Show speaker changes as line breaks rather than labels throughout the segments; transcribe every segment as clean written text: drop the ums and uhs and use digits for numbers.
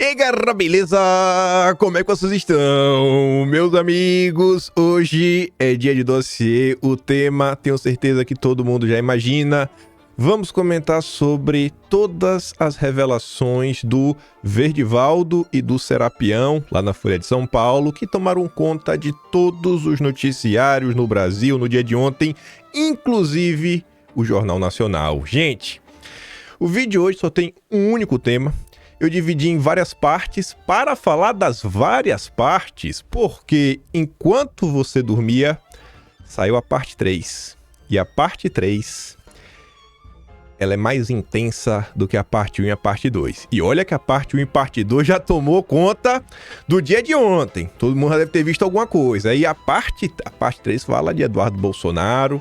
E galera, beleza? Como é que vocês estão, meus amigos? Hoje é dia de dossiê, o tema, tenho certeza que todo mundo já imagina. Vamos comentar sobre todas as revelações do Verdivaldo e do Serapião, lá na Folha de São Paulo, que tomaram conta de todos os noticiários no Brasil no dia de ontem, inclusive o Jornal Nacional. Gente, o vídeo de hoje só tem um único tema. Eu dividi em várias partes para falar das várias partes, porque enquanto você dormia, saiu a parte 3. E a parte 3, ela é mais intensa do que a parte 1 e a parte 2. E olha que a parte 1 e a parte 2 já tomou conta do dia de ontem. Todo mundo já deve ter visto alguma coisa. E a parte 3 fala de Eduardo Bolsonaro,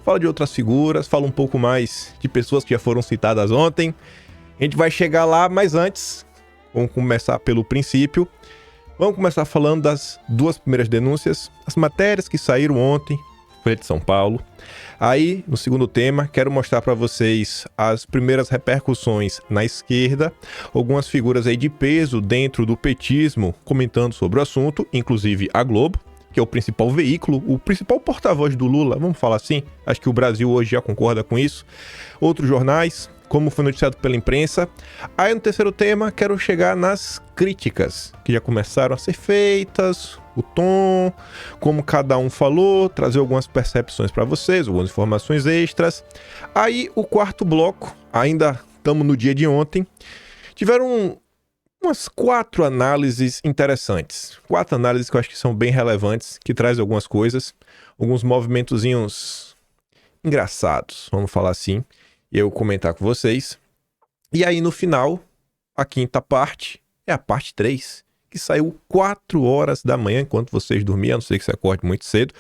fala de outras figuras, fala um pouco mais de pessoas que já foram citadas ontem. A gente vai chegar lá, mas antes, vamos começar pelo princípio. Vamos começar falando das duas primeiras denúncias, as matérias que saíram ontem, Folha de São Paulo. Aí, no segundo tema, quero mostrar para vocês as primeiras repercussões na esquerda, algumas figuras aí de peso dentro do petismo comentando sobre o assunto, inclusive a Globo, que é o principal veículo, o principal porta-voz do Lula, vamos falar assim, acho que o Brasil hoje já concorda com isso. Outros jornais, como foi noticiado pela imprensa. Aí no terceiro tema, quero chegar nas críticas, que já começaram a ser feitas, o tom, como cada um falou, trazer algumas percepções para vocês, algumas informações extras. Aí o quarto bloco, ainda estamos no dia de ontem, tiveram umas 4 análises interessantes. 4 análises que eu acho que são bem relevantes, que trazem algumas coisas, alguns movimentozinhos engraçados, vamos falar assim, e eu comentar com vocês. E aí no final, a quinta parte é a parte 3, que saiu 4 horas da manhã, enquanto vocês dormiam, a não ser que você acorde muito cedo.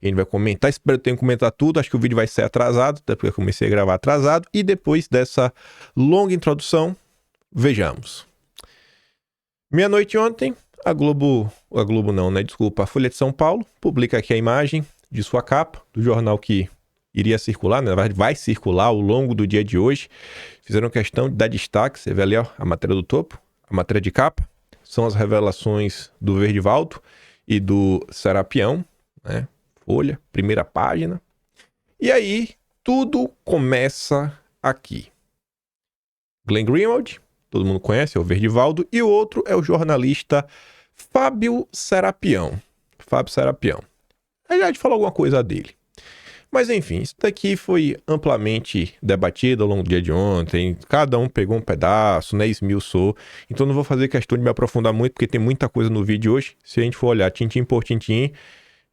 A gente vai comentar, espero que tenham comentado tudo, acho que o vídeo vai ser atrasado, até porque eu comecei a gravar atrasado. E depois dessa longa introdução, vejamos. Meia-noite ontem, a Folha de São Paulo publica aqui a imagem de sua capa, do jornal que iria circular, na verdade vai circular ao longo do dia de hoje. Fizeram questão de dar destaque, você vê ali ó, a matéria do topo, a matéria de capa, são as revelações do Verdivaldo e do Serapião, né? Folha, primeira página. E aí, tudo começa aqui. Glenn Greenwald, todo mundo conhece, é o Verdivaldo, e o outro é o jornalista Fábio Serapião. Fábio Serapião. A gente falou alguma coisa dele. Mas enfim, isso daqui foi amplamente debatido ao longo do dia de ontem, cada um pegou um pedaço, né, esmiuçou, então não vou fazer questão de me aprofundar muito, porque tem muita coisa no vídeo hoje. Se a gente for olhar tintim por tintim,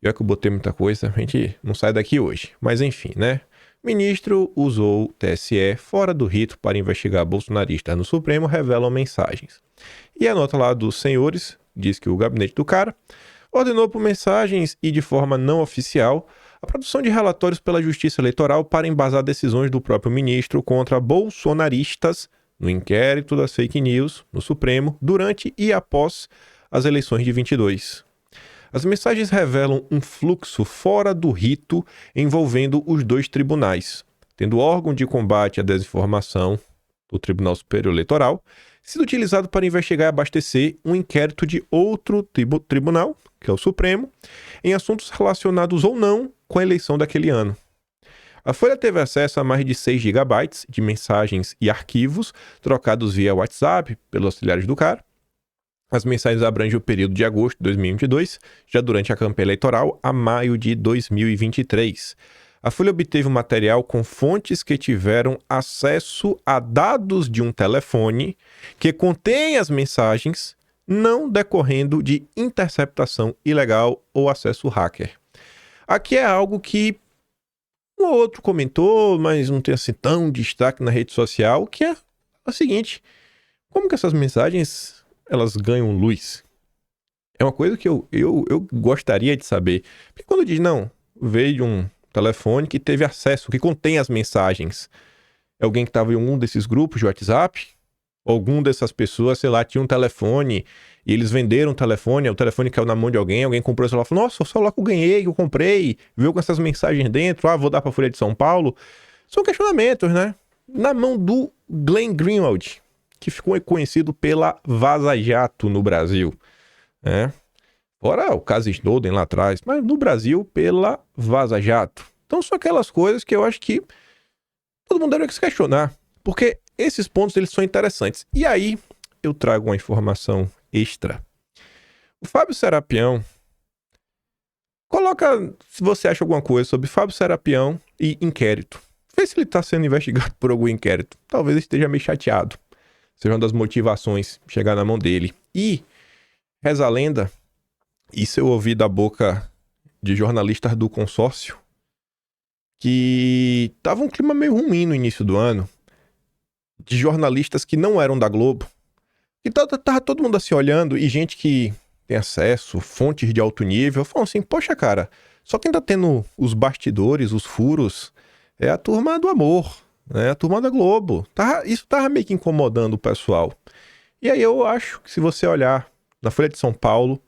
já que eu botei muita coisa, a gente não sai daqui hoje. Mas enfim, né, o ministro usou o TSE fora do rito para investigar bolsonaristas no Supremo, revelam mensagens. E a nota lá dos senhores diz que o gabinete do cara ordenou por mensagens e de forma não oficial a produção de relatórios pela Justiça Eleitoral para embasar decisões do próprio ministro contra bolsonaristas no inquérito das fake news no Supremo durante e após as eleições de 22. As mensagens revelam um fluxo fora do rito envolvendo os dois tribunais, tendo o órgão de combate à desinformação do Tribunal Superior Eleitoral sido utilizado para investigar e abastecer um inquérito de outro tribunal, que é o Supremo, em assuntos relacionados ou não com a eleição daquele ano. A Folha teve acesso a mais de 6 GB de mensagens e arquivos trocados via WhatsApp pelos auxiliares do cara. As mensagens abrangem o período de agosto de 2022, já durante a campanha eleitoral, a maio de 2023. A Folha obteve um material com fontes que tiveram acesso a dados de um telefone que contém as mensagens, não decorrendo de interceptação ilegal ou acesso hacker. Aqui é algo que um ou outro comentou, mas não tem assim tão destaque na rede social, que é o seguinte: como que essas mensagens elas ganham luz? É uma coisa que eu gostaria de saber. Porque quando diz, não, veio de um telefone que teve acesso, que contém as mensagens, é alguém que estava em algum desses grupos de WhatsApp? Algum dessas pessoas, sei lá, tinha um telefone e eles venderam o telefone caiu na mão de alguém comprou o celular e falou, nossa, o celular que eu ganhei, que eu comprei, veio com essas mensagens dentro, vou dar pra Folha de São Paulo. São questionamentos, né? Na mão do Glenn Greenwald, que ficou conhecido pela Vaza Jato no Brasil, né? Fora o caso Snowden lá atrás, mas no Brasil pela Vaza Jato. Então são aquelas coisas que eu acho que todo mundo deve se questionar, porque esses pontos eles são interessantes. E aí eu trago uma informação extra. O Fábio Serapião, coloca se você acha alguma coisa sobre Fábio Serapião e inquérito. Vê se ele está sendo investigado por algum inquérito. Talvez ele esteja meio chateado. Seja uma das motivações chegar na mão dele. E, reza a lenda, isso eu ouvi da boca de jornalistas do consórcio, que tava um clima meio ruim no início do ano, de jornalistas que não eram da Globo, e tava todo mundo assim olhando, e gente que tem acesso, fontes de alto nível, falam assim, poxa cara, só quem tá tendo os bastidores, os furos, é a turma do amor, né? A turma da Globo. Isso tava meio que incomodando o pessoal. E aí eu acho que se você olhar na Folha de São Paulo,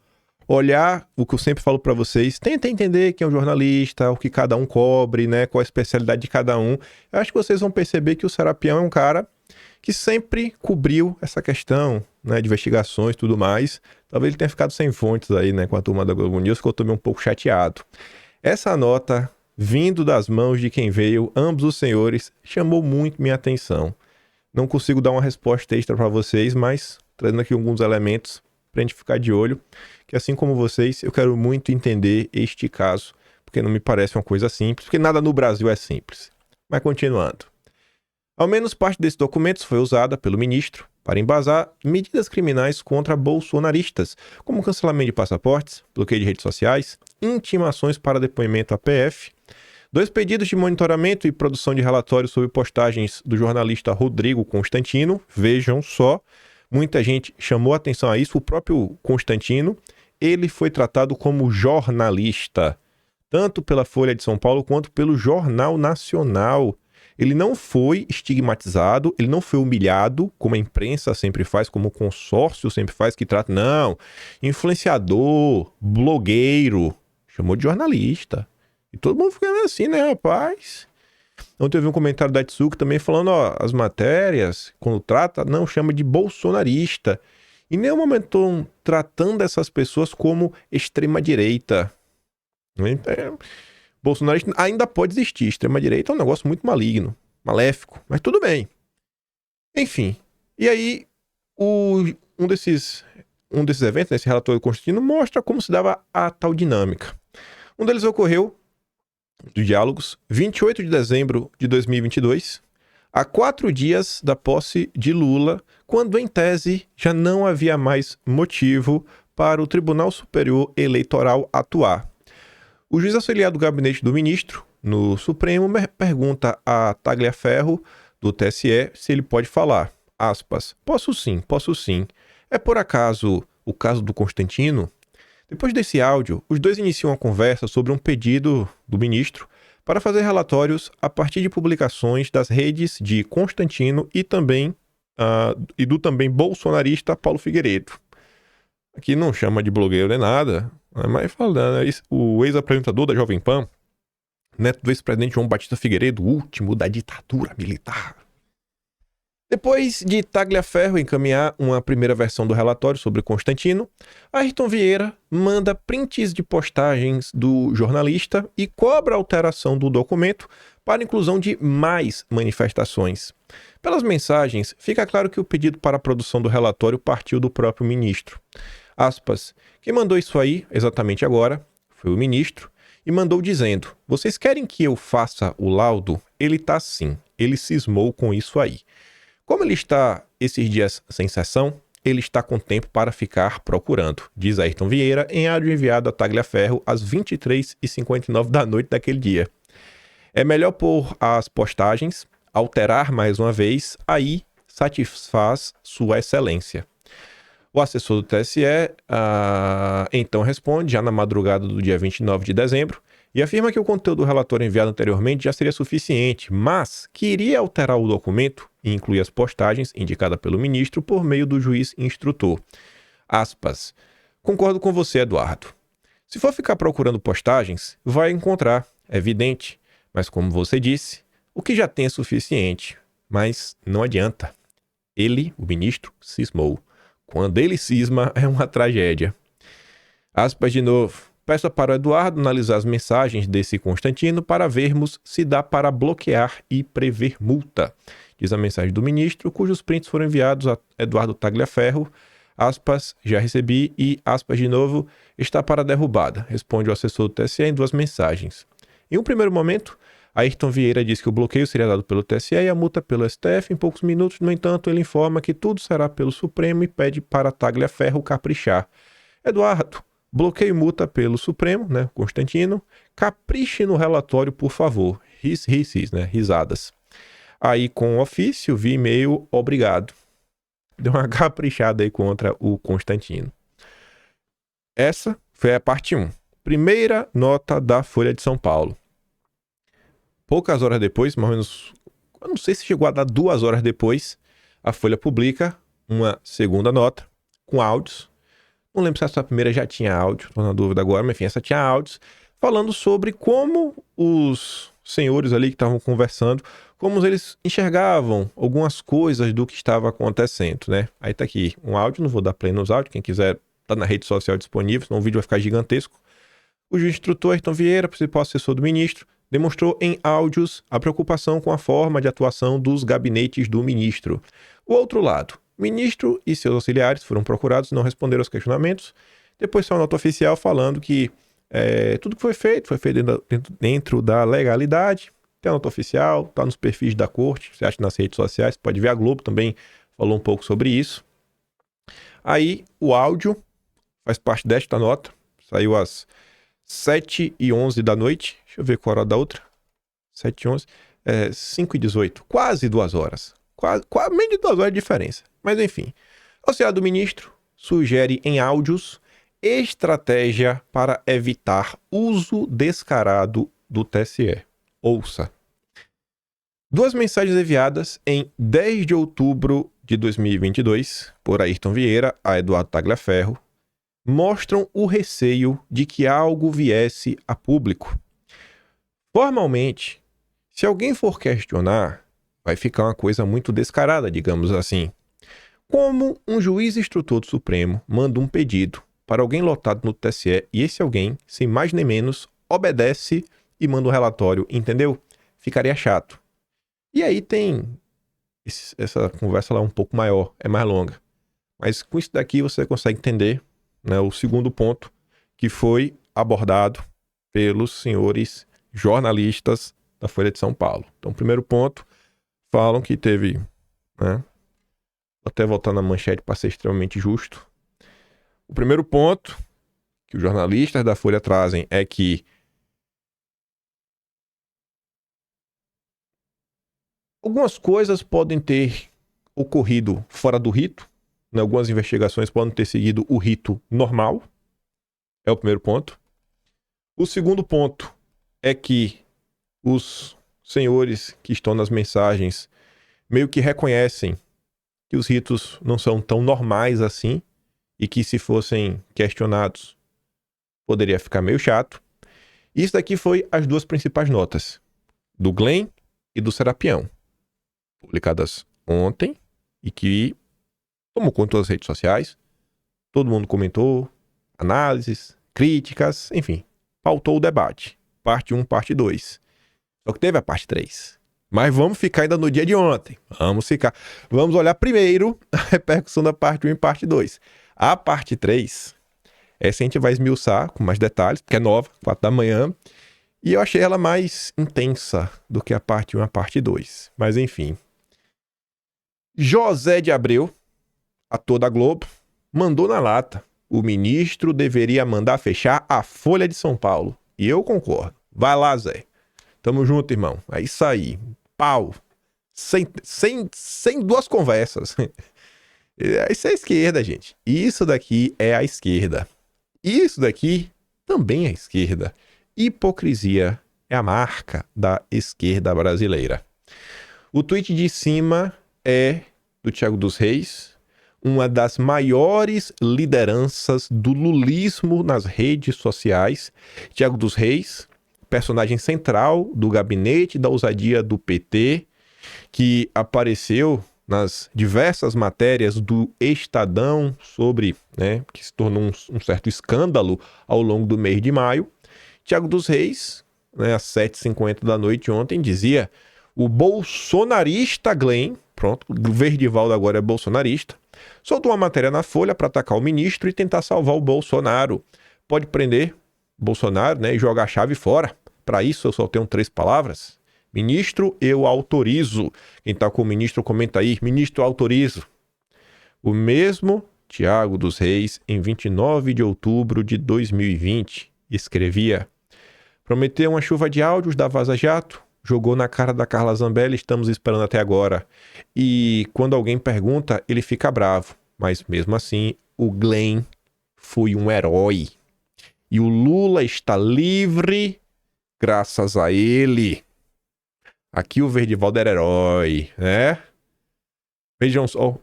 olhar o que eu sempre falo para vocês, tenta entender quem é um jornalista, o que cada um cobre, né? Qual a especialidade de cada um. Eu acho que vocês vão perceber que o Serapião é um cara que sempre cobriu essa questão, né, de investigações e tudo mais. Talvez ele tenha ficado sem fontes aí, né, com a turma da Globo News, que eu também um pouco chateado. Essa nota, vindo das mãos de quem veio, ambos os senhores, chamou muito minha atenção. Não consigo dar uma resposta extra para vocês, mas trazendo aqui alguns elementos para a gente ficar de olho, que assim como vocês, eu quero muito entender este caso, porque não me parece uma coisa simples, porque nada no Brasil é simples. Mas continuando. Ao menos parte desses documentos foi usada pelo ministro para embasar medidas criminais contra bolsonaristas, como cancelamento de passaportes, bloqueio de redes sociais, intimações para depoimento à PF, 2 pedidos de monitoramento e produção de relatórios sobre postagens do jornalista Rodrigo Constantino. Vejam só, muita gente chamou atenção a isso. O próprio Constantino, ele foi tratado como jornalista, tanto pela Folha de São Paulo quanto pelo Jornal Nacional. Ele não foi estigmatizado, ele não foi humilhado, como a imprensa sempre faz, como o consórcio sempre faz, que trata, não, influenciador, blogueiro, chamou de jornalista. E todo mundo ficando assim, né, rapaz? Ontem eu vi um comentário da Tsuki também falando, ó, as matérias, quando trata, não chama de bolsonarista. Em nenhum momento estão tratando essas pessoas como extrema-direita. Bolsonarista ainda pode existir. Extrema-direita é um negócio muito maligno, maléfico, mas tudo bem. Enfim, e aí um desses eventos, esse relatório do Constantino, mostra como se dava a tal dinâmica. Um deles ocorreu dos diálogos, 28 de dezembro de 2022, a 4 dias da posse de Lula, quando, em tese, já não havia mais motivo para o Tribunal Superior Eleitoral atuar. O juiz auxiliar do gabinete do ministro, no Supremo, pergunta a Tagliaferro, do TSE, se ele pode falar. Aspas, posso sim. É por acaso o caso do Constantino? Depois desse áudio, os dois iniciam a conversa sobre um pedido do ministro para fazer relatórios a partir de publicações das redes de Constantino e do também bolsonarista Paulo Figueiredo. Aqui não chama de blogueiro nem nada, mas falando, o ex-apresentador da Jovem Pan, neto do ex-presidente João Batista Figueiredo, último da ditadura militar. Depois de Tagliaferro encaminhar uma primeira versão do relatório sobre Constantino, Ayrton Vieira manda prints de postagens do jornalista e cobra a alteração do documento para a inclusão de mais manifestações. Pelas mensagens, fica claro que o pedido para a produção do relatório partiu do próprio ministro. Aspas, quem mandou isso aí, exatamente agora, foi o ministro, e mandou dizendo, vocês querem que eu faça o laudo? Ele tá sim, ele cismou com isso aí. Como ele está esses dias sem sessão, ele está com tempo para ficar procurando, diz Ayrton Vieira em áudio enviado a Tagliaferro às 23h59 da noite daquele dia. É melhor pôr as postagens, alterar mais uma vez, aí satisfaz sua excelência. O assessor do TSE então responde, já na madrugada do dia 29 de dezembro, e afirma que o conteúdo do relatório enviado anteriormente já seria suficiente, mas que iria alterar o documento e incluir as postagens indicadas pelo ministro por meio do juiz instrutor. Aspas. Concordo com você, Eduardo. Se for ficar procurando postagens, vai encontrar, é evidente. Mas como você disse, o que já tem é suficiente. Mas não adianta. Ele, o ministro, cismou. Quando ele cisma, é uma tragédia. Aspas de novo. Peço para o Eduardo analisar as mensagens desse Constantino para vermos se dá para bloquear e prever multa. Diz a mensagem do ministro, cujos prints foram enviados a Eduardo Tagliaferro. Aspas, já recebi e, aspas de novo, está para derrubada, responde o assessor do TSE em 2 mensagens. Em um primeiro momento, Ayrton Vieira diz que o bloqueio seria dado pelo TSE e a multa pelo STF em poucos minutos. No entanto, ele informa que tudo será pelo Supremo e pede para Tagliaferro caprichar. Eduardo, bloqueio e multa pelo Supremo, né, Constantino. Capriche no relatório, por favor. Risadas. Aí, com o ofício, vi e-mail, obrigado. Deu uma caprichada aí contra o Constantino. Essa foi a parte 1. Primeira nota da Folha de São Paulo. Poucas horas depois, mais ou menos, eu não sei se chegou a dar 2 horas depois, a Folha publica uma segunda nota com áudios. Não lembro se essa primeira já tinha áudio, estou na dúvida agora, mas enfim, essa tinha áudios, falando sobre como os senhores ali que estavam conversando, como eles enxergavam algumas coisas do que estava acontecendo, né? Aí tá aqui um áudio, não vou dar play nos áudios, quem quiser tá na rede social disponível, senão o vídeo vai ficar gigantesco. O juiz instrutor Ayrton Vieira, principal assessor do ministro, demonstrou em áudios a preocupação com a forma de atuação dos gabinetes do ministro. O outro lado, o ministro e seus auxiliares foram procurados e não responderam aos questionamentos. Depois saiu uma nota oficial falando que tudo que foi feito dentro da legalidade. Tem a nota oficial, está nos perfis da corte, você acha nas redes sociais, pode ver, a Globo também falou um pouco sobre isso. Aí o áudio faz parte desta nota, saiu às 7h11 da noite. Deixa eu ver qual a hora da outra. 7h11. 5h18. Quase 2 horas. Quase menos de 2 horas de diferença. Mas enfim. O auxiliar do ministro sugere em áudios estratégia para evitar uso descarado do TSE. Ouça. 2 mensagens enviadas em 10 de outubro de 2022 por Ayrton Vieira a Eduardo Tagliaferro mostram o receio de que algo viesse a público. Formalmente, se alguém for questionar, vai ficar uma coisa muito descarada, digamos assim. Como um juiz instrutor do Supremo manda um pedido para alguém lotado no TSE e esse alguém, sem mais nem menos, obedece e manda um relatório, entendeu? Ficaria chato. E aí tem essa conversa lá um pouco maior, é mais longa. Mas com isso daqui você consegue entender, né, o segundo ponto que foi abordado pelos senhores jornalistas da Folha de São Paulo. Então, primeiro ponto, falam que teve, né, vou até voltar na manchete para ser extremamente justo. O primeiro ponto que os jornalistas da Folha trazem é que algumas coisas podem ter ocorrido fora do rito, né? Algumas investigações podem ter seguido o rito normal. É o primeiro ponto. O segundo ponto é que os senhores que estão nas mensagens meio que reconhecem que os ritos não são tão normais assim e que se fossem questionados poderia ficar meio chato. Isso daqui foi as 2 principais notas, do Glenn e do Serapião, publicadas ontem e que tomou conta das redes sociais. Todo mundo comentou, análises, críticas, enfim, pautou o debate. Parte 1, parte 2. Só que teve a parte 3. Mas vamos ficar ainda no dia de ontem. Vamos olhar primeiro a repercussão da parte 1 e parte 2. A parte 3, essa a gente vai esmiuçar com mais detalhes, porque é nova, 4 da manhã. E eu achei ela mais intensa do que a parte 1 e a parte 2. Mas enfim. José de Abreu, ator da Globo, mandou na lata. O ministro deveria mandar fechar a Folha de São Paulo. E eu concordo. Vai lá, Zé. Tamo junto, irmão. É isso aí. Pau. Sem 2 conversas. Isso é a esquerda, gente. Isso daqui é a esquerda. Isso daqui também é a esquerda. Hipocrisia é a marca da esquerda brasileira. O tweet de cima é do Thiago dos Reis, uma das maiores lideranças do lulismo nas redes sociais. Thiago dos Reis, personagem central do gabinete da ousadia do PT, que apareceu nas diversas matérias do Estadão sobre, né, que se tornou um certo escândalo ao longo do mês de maio, Thiago dos Reis, né, às 7h50 da noite ontem, dizia: o bolsonarista Glenn, pronto, o Verdivaldo agora é bolsonarista, soltou uma matéria na Folha para atacar o ministro e tentar salvar o Bolsonaro. Pode prender Bolsonaro, né, e jogar a chave fora. Para isso eu só tenho 3 palavras. Ministro, eu autorizo. Quem está com o ministro, comenta aí. Ministro, autorizo. O mesmo Thiago dos Reis, em 29 de outubro de 2020, escrevia: prometeu uma chuva de áudios da Vaza Jato, jogou na cara da Carla Zambelli, estamos esperando até agora. E quando alguém pergunta, ele fica bravo. Mas mesmo assim, o Glenn foi um herói. E o Lula está livre graças a ele. Aqui o Verdivaldo era herói, né? Vejam só.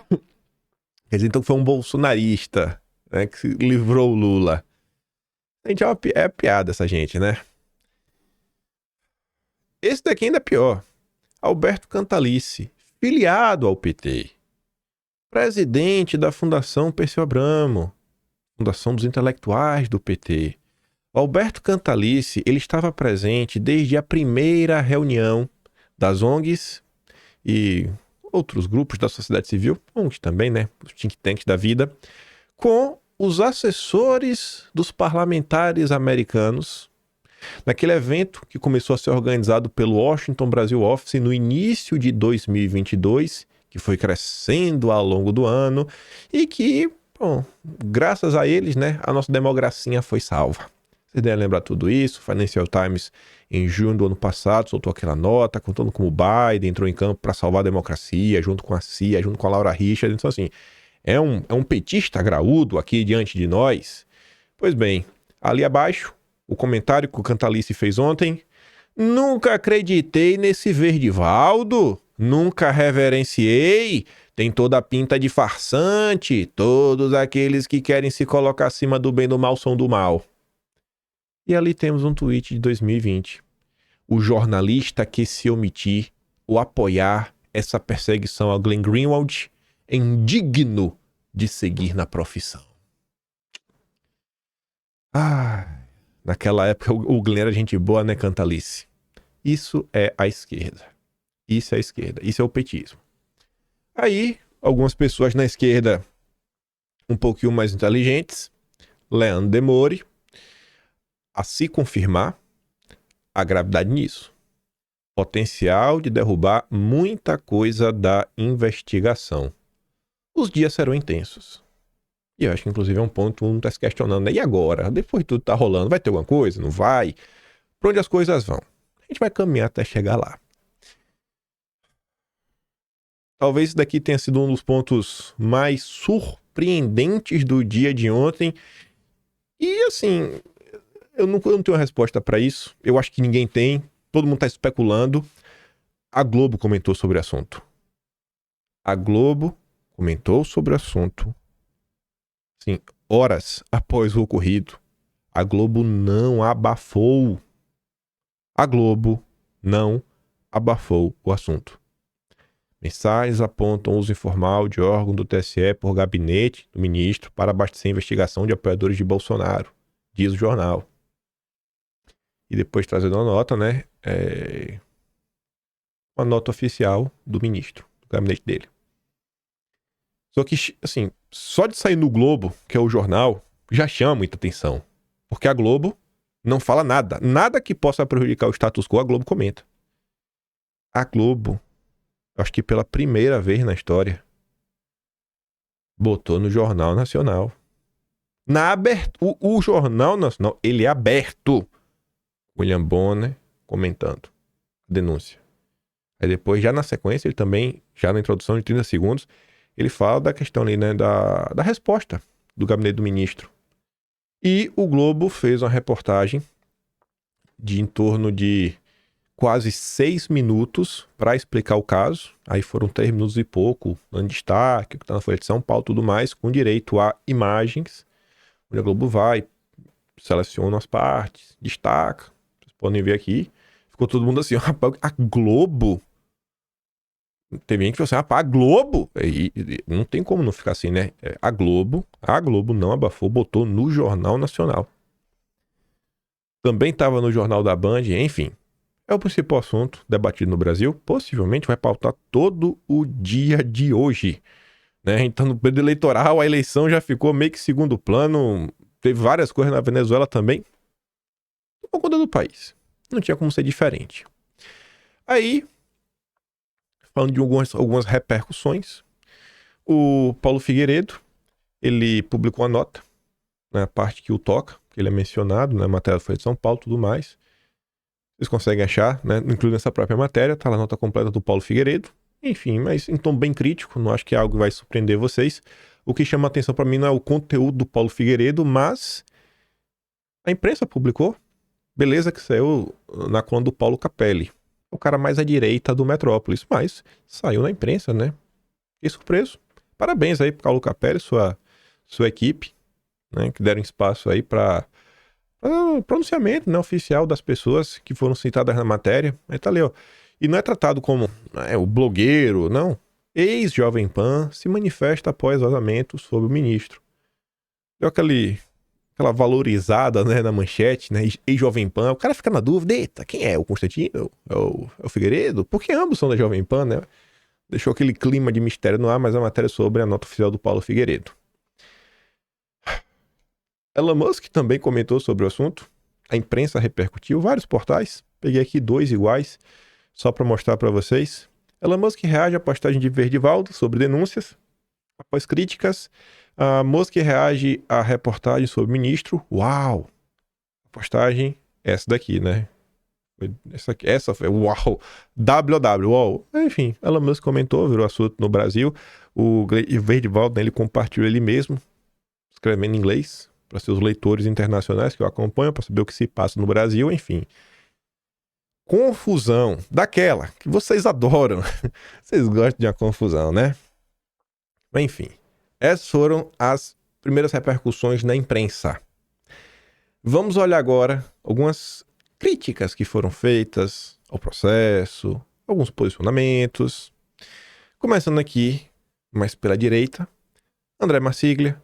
Quer dizer, então foi um bolsonarista, né, que livrou o Lula. Gente, é piada essa gente, né? Esse daqui ainda é pior. Alberto Cantalice, filiado ao PT. Presidente da Fundação Perseu Abramo, Fundação dos Intelectuais do PT. O Alberto Cantalice, ele estava presente desde a primeira reunião das ONGs e outros grupos da sociedade civil, ONGs também, né? Os think tanks da vida, com os assessores dos parlamentares americanos, naquele evento que começou a ser organizado pelo Washington Brasil Office no início de 2022, que foi crescendo ao longo do ano e que, bom, graças a eles, né, a nossa democracia foi salva. Vocês devem lembrar tudo isso. Financial Times, em junho do ano passado, soltou aquela nota contando como o Biden entrou em campo para salvar a democracia, junto com a CIA, junto com a Laura Richard. Então, assim, é um petista graúdo aqui diante de nós. Pois bem, ali abaixo, o comentário que o Cantalice fez ontem: nunca acreditei nesse Verdivaldo, nunca reverenciei, tem toda a pinta de farsante, todos aqueles que querem se colocar acima do bem e do mal são do mal. E ali temos um tweet de 2020. O jornalista que se omitir ou apoiar essa perseguição a Glenn Greenwald é indigno de seguir na profissão. Naquela época o Glenn era gente boa, né, Cantalice? Isso é a esquerda. Isso é a esquerda. Isso é o petismo. Aí, algumas pessoas na esquerda um pouquinho mais inteligentes, Leandro Demore, a se confirmar a gravidade nisso. Potencial de derrubar muita coisa da investigação. Os dias serão intensos. E eu acho que, inclusive, é um ponto que todo mundo está se questionando, né? E agora? Depois de tudo tá rolando, vai ter alguma coisa? Não vai? Para onde as coisas vão? A gente vai caminhar até chegar lá. Talvez isso daqui tenha sido um dos pontos mais surpreendentes do dia de ontem. E, assim, eu não tenho uma resposta para isso. Eu acho que ninguém tem. Todo mundo está especulando. A Globo comentou sobre o assunto. A Globo comentou sobre o assunto. Sim, horas após o ocorrido. A Globo não abafou. A Globo não abafou o assunto. Mensagens apontam uso informal de órgão do TSE por gabinete do ministro para abastecer a investigação de apoiadores de Bolsonaro, diz o jornal. E depois trazendo uma nota, né? Uma nota oficial do ministro, do gabinete dele. Só que, assim, só de sair no Globo, que é o jornal, já chama muita atenção. Porque a Globo não fala nada. Nada que possa prejudicar o status quo, a Globo comenta. A Globo, acho que pela primeira vez na história, botou no Jornal Nacional. O Jornal Nacional, ele é aberto. William Bonner comentando a denúncia. Aí depois, já na sequência, ele também, já na introdução de 30 segundos, ele fala da questão ali, né, da resposta do gabinete do ministro. E o Globo fez uma reportagem de em torno de quase 6 minutos para explicar o caso. Aí foram 3 minutos e pouco, dando destaque, o que está na Folha de São Paulo, tudo mais, com direito a imagens, onde a Globo vai, seleciona as partes, destaca. Vocês podem ver aqui. Ficou todo mundo assim, rapaz, a Globo Teve gente que falou assim, a Globo, e não tem como não ficar assim, né? A Globo não abafou, botou no Jornal Nacional. Também estava no Jornal da Band, enfim. É o principal assunto debatido no Brasil, possivelmente vai pautar todo o dia de hoje, né? Então, no período eleitoral, a eleição já ficou meio que segundo plano, teve várias coisas na Venezuela também, por conta do país. Não tinha como ser diferente. Aí, falando de algumas repercussões, o Paulo Figueiredo, ele publicou a nota, né, a parte que o toca, que ele é mencionado, né, a matéria foi de São Paulo e tudo mais. Vocês conseguem achar, né, incluindo essa própria matéria, tá lá a nota completa do Paulo Figueiredo. Enfim, mas em tom bem crítico, não acho que é algo que vai surpreender vocês. O que chama a atenção para mim não é o conteúdo do Paulo Figueiredo, mas a imprensa publicou. Beleza que saiu na coluna do Paulo Capelli, o cara mais à direita do Metrópolis, mas saiu na imprensa, né? Fiquei surpreso. Parabéns aí pro Paulo Capelli, sua equipe, né, que deram espaço aí para pronunciamento, né, oficial das pessoas que foram citadas na matéria. Aí tá ali, ó. E não é tratado como o blogueiro, não. Ex-Jovem Pan se manifesta após vazamento sobre o ministro. Deu aquela valorizada, né, na manchete, né, ex-Jovem Pan. O cara fica na dúvida, eita, quem é? O Constantino? É o Figueiredo? Porque ambos são da Jovem Pan, né? Deixou aquele clima de mistério no ar, mas a matéria é sobre a nota oficial do Paulo Figueiredo. Elon Musk também comentou sobre o assunto. A imprensa repercutiu, vários portais. Peguei aqui 2 iguais, só para mostrar para vocês. Elon Musk reage à postagem de Verdivaldo sobre denúncias. Após críticas, a Musk reage à reportagem sobre o ministro. Uau! A postagem é essa daqui, né? Essa foi, uau! WW, uau! Enfim, Elon Musk comentou, virou assunto no Brasil. O Verdivaldo, né, ele compartilhou ele mesmo, escrevendo em inglês, para seus leitores internacionais que eu acompanho, para saber o que se passa no Brasil, enfim. Confusão, daquela que vocês adoram. Vocês gostam de uma confusão, né? Enfim, essas foram as primeiras repercussões na imprensa. Vamos olhar agora algumas críticas que foram feitas ao processo, alguns posicionamentos. Começando aqui, mais pela direita, André Marsiglia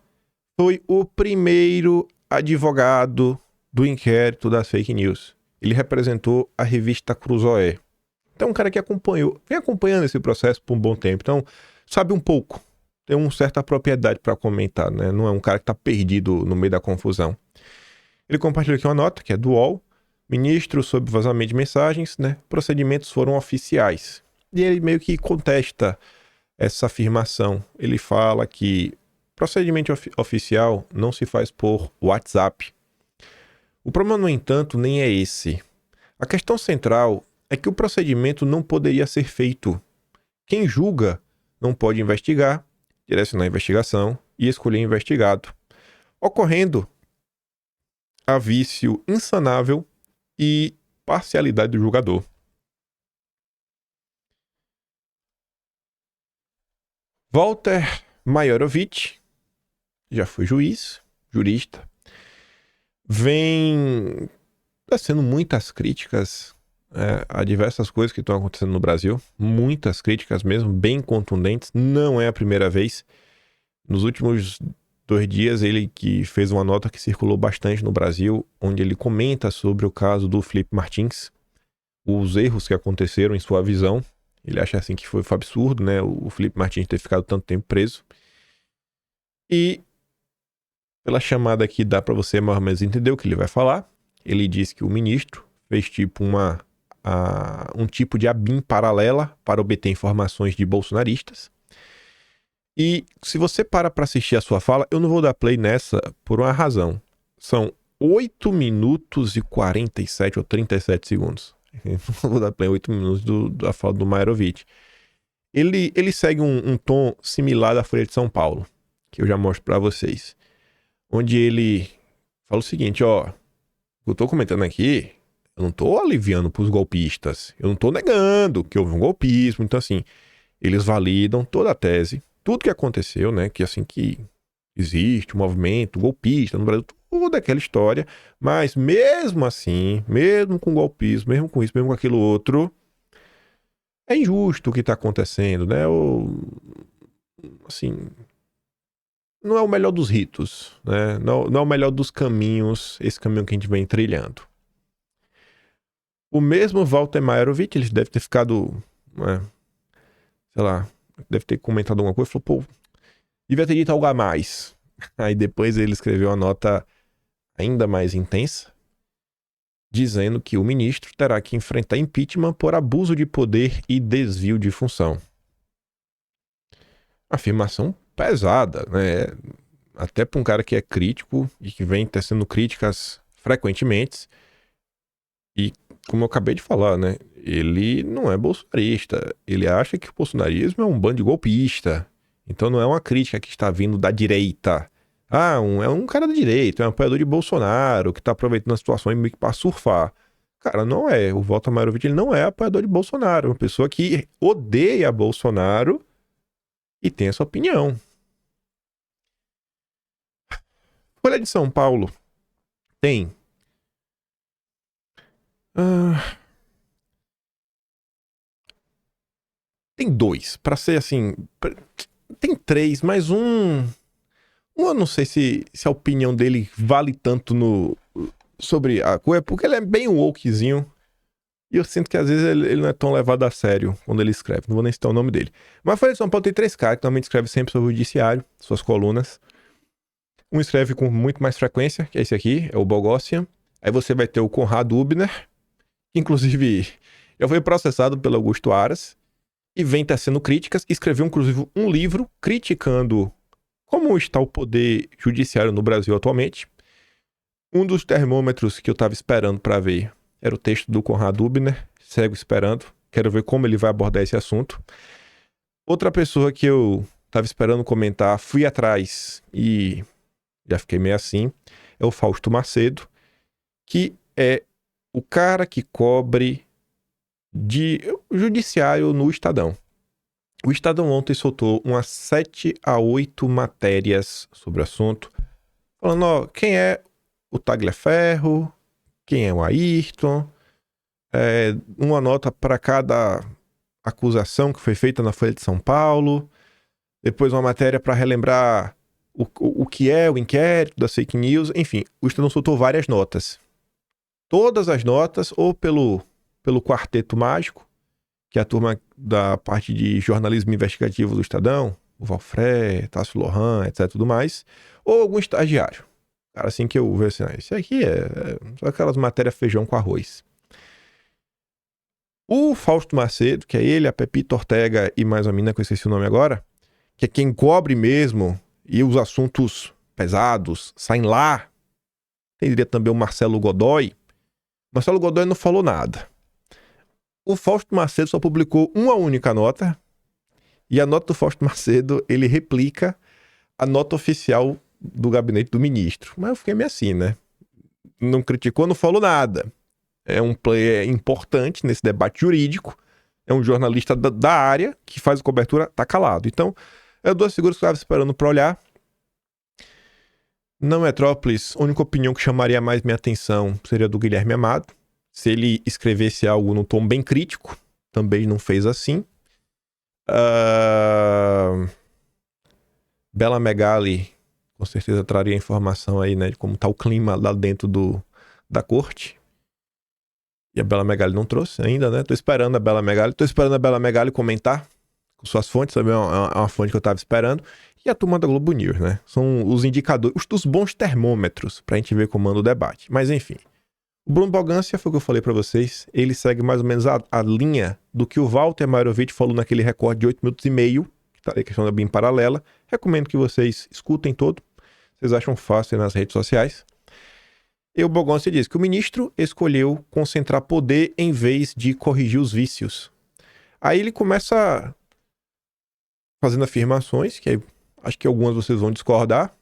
foi o primeiro advogado do inquérito das fake news. Ele representou a revista Cruzoé. Então, um cara que vem acompanhando esse processo por um bom tempo. Então, sabe um pouco. Tem uma certa propriedade para comentar, né? Não é um cara que está perdido no meio da confusão. Ele compartilhou aqui uma nota, que é do UOL. Ministro sob vazamento de mensagens, né? Procedimentos foram oficiais. E ele meio que contesta essa afirmação. Ele fala que procedimento oficial não se faz por WhatsApp. O problema, no entanto, nem é esse. A questão central é que o procedimento não poderia ser feito. Quem julga não pode investigar, direcionar a investigação e escolher investigado, ocorrendo a vício insanável e parcialidade do julgador. Walter Majorovich, já foi juiz, jurista, vem tecendo muitas críticas a diversas coisas que estão acontecendo no Brasil, muitas críticas mesmo, bem contundentes, não é a primeira vez. Nos últimos 2 dias, ele que fez uma nota que circulou bastante no Brasil, onde ele comenta sobre o caso do Felipe Martins, os erros que aconteceram em sua visão. Ele acha assim que foi absurdo, né, o Felipe Martins ter ficado tanto tempo preso. E pela chamada aqui dá para você mais ou menos entender o que ele vai falar. Ele diz que o ministro fez tipo um tipo de ABIN paralela para obter informações de bolsonaristas. E se você para assistir a sua fala, eu não vou dar play nessa por uma razão. São 8 minutos e 47 ou 37 segundos. Eu não vou dar play 8 minutos da fala do Majorovich. Ele segue um tom similar da Folha de São Paulo, que eu já mostro para vocês. Onde ele fala o seguinte, ó, eu tô comentando aqui, eu não tô aliviando pros golpistas, eu não tô negando que houve um golpismo, então assim, eles validam toda a tese, tudo que aconteceu, né, que assim, que existe um movimento golpista no Brasil, toda aquela história, mas mesmo assim, mesmo com golpismo, mesmo com isso, mesmo com aquilo outro, É injusto o que está acontecendo, né? Assim, não é o melhor dos ritos, né? Não é o melhor dos caminhos, esse caminho que a gente vem trilhando. O mesmo Walter Maierovitch, ele deve ter ficado, né, sei lá, deve ter comentado alguma coisa, falou, pô, devia ter dito algo a mais. Aí depois ele escreveu uma nota ainda mais intensa, dizendo que o ministro terá que enfrentar impeachment por abuso de poder e desvio de função. Afirmação pesada, né? Até para um cara que é crítico e que vem tecendo críticas frequentemente. E como eu acabei de falar, né? Ele não é bolsonarista. Ele acha que o bolsonarismo é um bando de golpista. Então não é uma crítica que está vindo da direita. Ah, é um cara da direita, é um apoiador de Bolsonaro, que está aproveitando a situação meio que para surfar. Cara, não é. O Walter Maierovitch, ele não é apoiador de Bolsonaro. É uma pessoa que odeia Bolsonaro e tem essa opinião. Folha de São Paulo tem. Tem dois. Pra ser assim. Tem três, mas um eu não sei se a opinião dele vale tanto sobre a coisa, porque ele é bem wokezinho. E eu sinto que às vezes ele não é tão levado a sério quando ele escreve. Não vou nem citar o nome dele. Mas a Folha de São Paulo tem três caras que normalmente escrevem sempre sobre o judiciário, suas colunas. Um escreve com muito mais frequência, que é esse aqui, é o Bogossian. Aí você vai ter o Conrado Ubner, que inclusive já foi processado pelo Augusto Aras e vem tecendo críticas. Escreveu inclusive um livro criticando como está o poder judiciário no Brasil atualmente. Um dos termômetros que eu estava esperando para ver era o texto do Conrado Ubner. Cego esperando. Quero ver como ele vai abordar esse assunto. Outra pessoa que eu estava esperando comentar, fui atrás e já fiquei meio assim, é o Fausto Macedo, que é o cara que cobre de judiciário no Estadão. O Estadão ontem soltou umas 7 a 8 matérias sobre o assunto, falando, ó, quem é o Tagliaferro, quem é o Ayrton, uma nota para cada acusação que foi feita na Folha de São Paulo, depois uma matéria para relembrar o que é o inquérito das fake news, enfim, o Estadão soltou várias notas. Todas as notas, ou pelo Quarteto Mágico, que é a turma da parte de jornalismo investigativo do Estadão, o Valfré, Tássio Lohan, etc, tudo mais, ou algum estagiário. Cara, assim que eu vejo assim, isso aqui é só aquelas matérias feijão com arroz. O Fausto Macedo, que é ele, a Pepita Ortega e mais uma mina que eu esqueci o nome agora, que é quem cobre mesmo e os assuntos pesados saem lá. Teria também o Marcelo Godoy. Marcelo Godoy não falou nada. O Fausto Macedo só publicou uma única nota, e a nota do Fausto Macedo, ele replica a nota oficial do gabinete do ministro. Mas eu fiquei meio assim, né? Não criticou, não falou nada. É um player importante nesse debate jurídico, é um jornalista da área que faz a cobertura, tá calado. Então, é duas figuras que eu estava esperando para olhar. Na Metrópolis, a única opinião que chamaria mais minha atenção seria do Guilherme Amado. Se ele escrevesse algo num tom bem crítico, também não fez assim. Bela Megali, com certeza traria informação aí, né, de como tá o clima lá dentro da corte. E a Bela Megali não trouxe ainda, né? Tô esperando a Bela Megali comentar com suas fontes, também é uma fonte que eu tava esperando. E a turma da Globo News, né? São os indicadores, os bons termômetros pra gente ver como anda o debate. Mas enfim. O Bruno Bogancia, foi o que eu falei pra vocês, ele segue mais ou menos a linha do que o Walter Maierovitch falou naquele recorde de 8 minutos e meio, que tá aí questão da bem paralela. Recomendo que vocês escutem todo. Vocês acham fácil nas redes sociais. E o Bogancia diz que o ministro escolheu concentrar poder em vez de corrigir os vícios. Aí ele começa fazendo afirmações, que acho que algumas vocês vão discordar.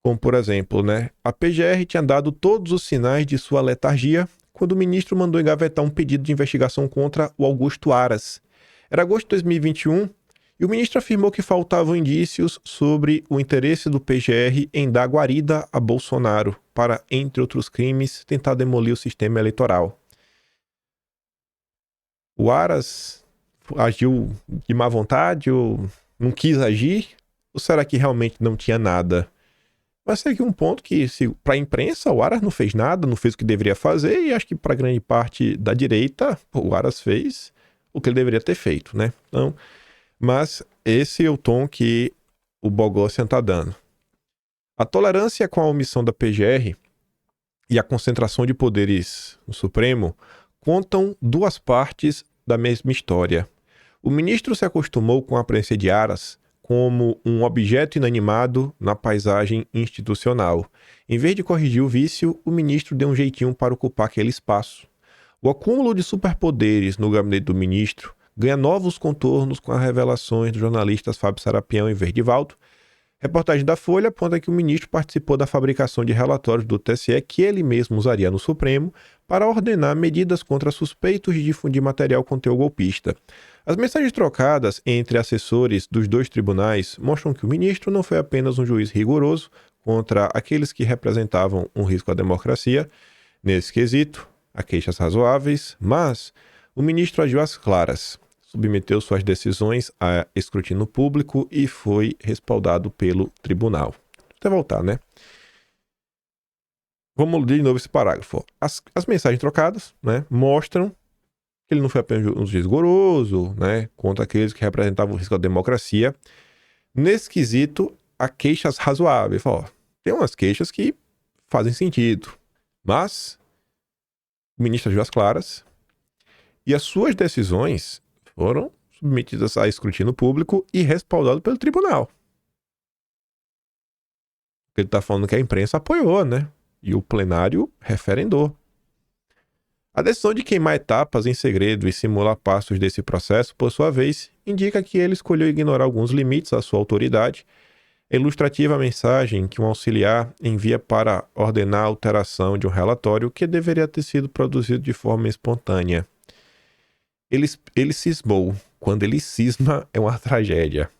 Como, por exemplo, né? A PGR tinha dado todos os sinais de sua letargia quando o ministro mandou engavetar um pedido de investigação contra o Augusto Aras. Era agosto de 2021 e o ministro afirmou que faltavam indícios sobre o interesse do PGR em dar guarida a Bolsonaro para, entre outros crimes, tentar demolir o sistema eleitoral. O Aras agiu de má vontade ou não quis agir? Ou será que realmente não tinha nada? Vai ser aqui um ponto que, para a imprensa, o Aras não fez nada, não fez o que deveria fazer, e acho que para grande parte da direita, o Aras fez o que ele deveria ter feito, né? Então, mas esse é o tom que o Bogossian está dando. A tolerância com a omissão da PGR e a concentração de poderes no Supremo contam duas partes da mesma história. O ministro se acostumou com a presença de Aras como um objeto inanimado na paisagem institucional. Em vez de corrigir o vício, o ministro deu um jeitinho para ocupar aquele espaço. O acúmulo de superpoderes no gabinete do ministro ganha novos contornos com as revelações dos jornalistas Fábio Serapião e Verdivaldo. Reportagem da Folha aponta que o ministro participou da fabricação de relatórios do TSE que ele mesmo usaria no Supremo para ordenar medidas contra suspeitos de difundir material com teor golpista. As mensagens trocadas entre assessores dos dois tribunais mostram que o ministro não foi apenas um juiz rigoroso contra aqueles que representavam um risco à democracia. Nesse quesito, há queixas razoáveis, mas o ministro agiu às claras, submeteu suas decisões a escrutínio público e foi respaldado pelo tribunal. Até voltar, né? Vamos ler de novo esse parágrafo. As mensagens trocadas, né, mostram que ele não foi apenas um juiz rigoroso, né, contra aqueles que representavam o risco à democracia. Nesse quesito, há queixas razoáveis. Tem umas queixas que fazem sentido, mas o ministro agiu às claras e as suas decisões foram submetidas a escrutínio público e respaldadas pelo tribunal. Ele está falando que a imprensa apoiou, né? E o plenário referendou. A decisão de queimar etapas em segredo e simular passos desse processo, por sua vez, indica que ele escolheu ignorar alguns limites à sua autoridade. É ilustrativa a mensagem que um auxiliar envia para ordenar a alteração de um relatório que deveria ter sido produzido de forma espontânea. Ele cismou. Quando ele cisma, é uma tragédia.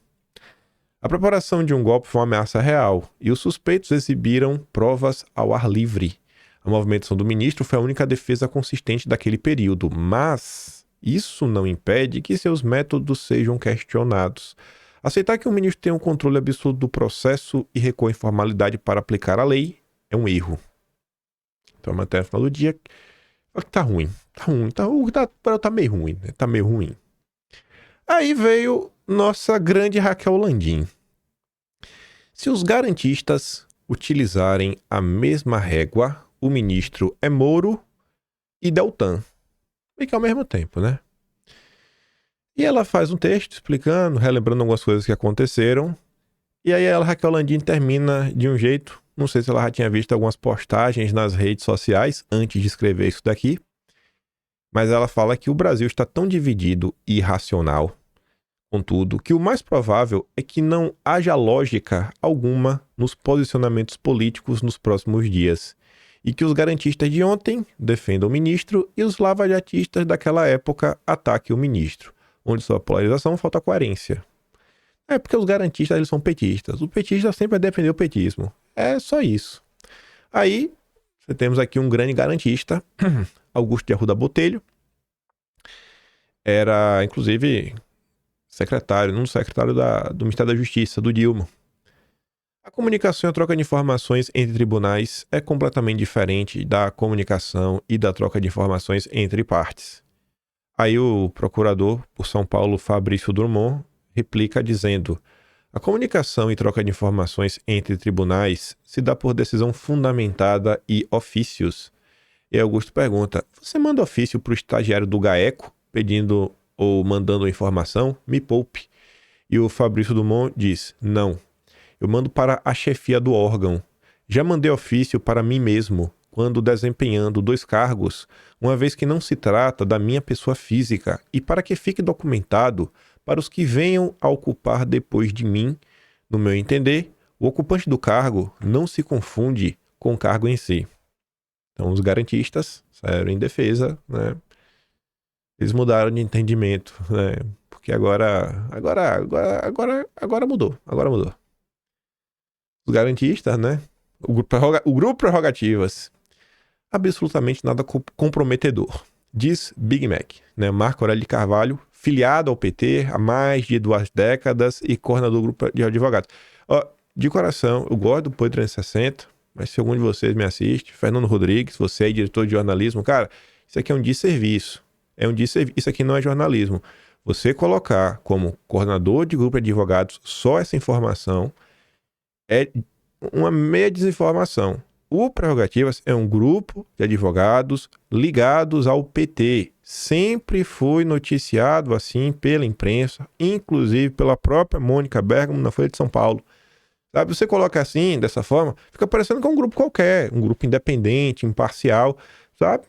A preparação de um golpe foi uma ameaça real, e os suspeitos exibiram provas ao ar livre. A movimentação do ministro foi a única defesa consistente daquele período, mas isso não impede que seus métodos sejam questionados. Aceitar que o ministro tenha um controle absoluto do processo e recorra à informalidade para aplicar a lei é um erro. Então, até o final do dia, tá ruim. Tá meio ruim, né? Tá meio ruim. Aí veio nossa grande Raquel Landim. Se os garantistas utilizarem a mesma régua, o ministro é Moro e Deltan. E que ao mesmo tempo, né? E ela faz um texto explicando, relembrando algumas coisas que aconteceram. E aí Raquel Landim termina de um jeito. Não sei se ela já tinha visto algumas postagens nas redes sociais antes de escrever isso daqui. Mas ela fala que o Brasil está tão dividido e irracional, contudo, que o mais provável é que não haja lógica alguma nos posicionamentos políticos nos próximos dias, e que os garantistas de ontem defendam o ministro e os lavajatistas daquela época ataquem o ministro, onde sua polarização falta coerência. É porque os garantistas eles são petistas. O petista sempre vai defender o petismo. É só isso. Aí, temos aqui um grande garantista, Augusto de Arruda Botelho. Era, inclusive, secretário do Ministério da Justiça, do Dilma. A comunicação e a troca de informações entre tribunais é completamente diferente da comunicação e da troca de informações entre partes. Aí o procurador por São Paulo, Fabrício Drummond, replica dizendo: a comunicação e troca de informações entre tribunais se dá por decisão fundamentada e ofícios. E Augusto pergunta: você manda ofício para o estagiário do GAECO pedindo ou mandando informação? Me poupe. E o Fabrício Drummond diz: não. Eu mando para a chefia do órgão. Já mandei ofício para mim mesmo, quando desempenhando 2 cargos, uma vez que não se trata da minha pessoa física, e para que fique documentado para os que venham a ocupar depois de mim. No meu entender, o ocupante do cargo não se confunde com o cargo em si. Então, os garantistas saíram em defesa, né? Eles mudaram de entendimento, né? Porque agora mudou. Agora mudou. Os garantistas, né? O grupo Prerrogativas. Absolutamente nada comprometedor. Diz Big Mac, né? Marco Aurélio de Carvalho, filiado ao PT há mais de 2 décadas e coordenador do grupo de advogados. Ó, de coração, eu gosto do Poder 360, mas se algum de vocês me assiste, Fernando Rodrigues, você é diretor de jornalismo, cara, isso aqui é um desserviço. Isso aqui não é jornalismo. Você colocar como coordenador de grupo de advogados só essa informação é uma meia desinformação. O Prerrogativas é um grupo de advogados ligados ao PT. Sempre foi noticiado assim pela imprensa, inclusive pela própria Mônica Bergamo na Folha de São Paulo. Sabe, você coloca assim, dessa forma, fica parecendo que é um grupo qualquer, um grupo independente, imparcial, sabe?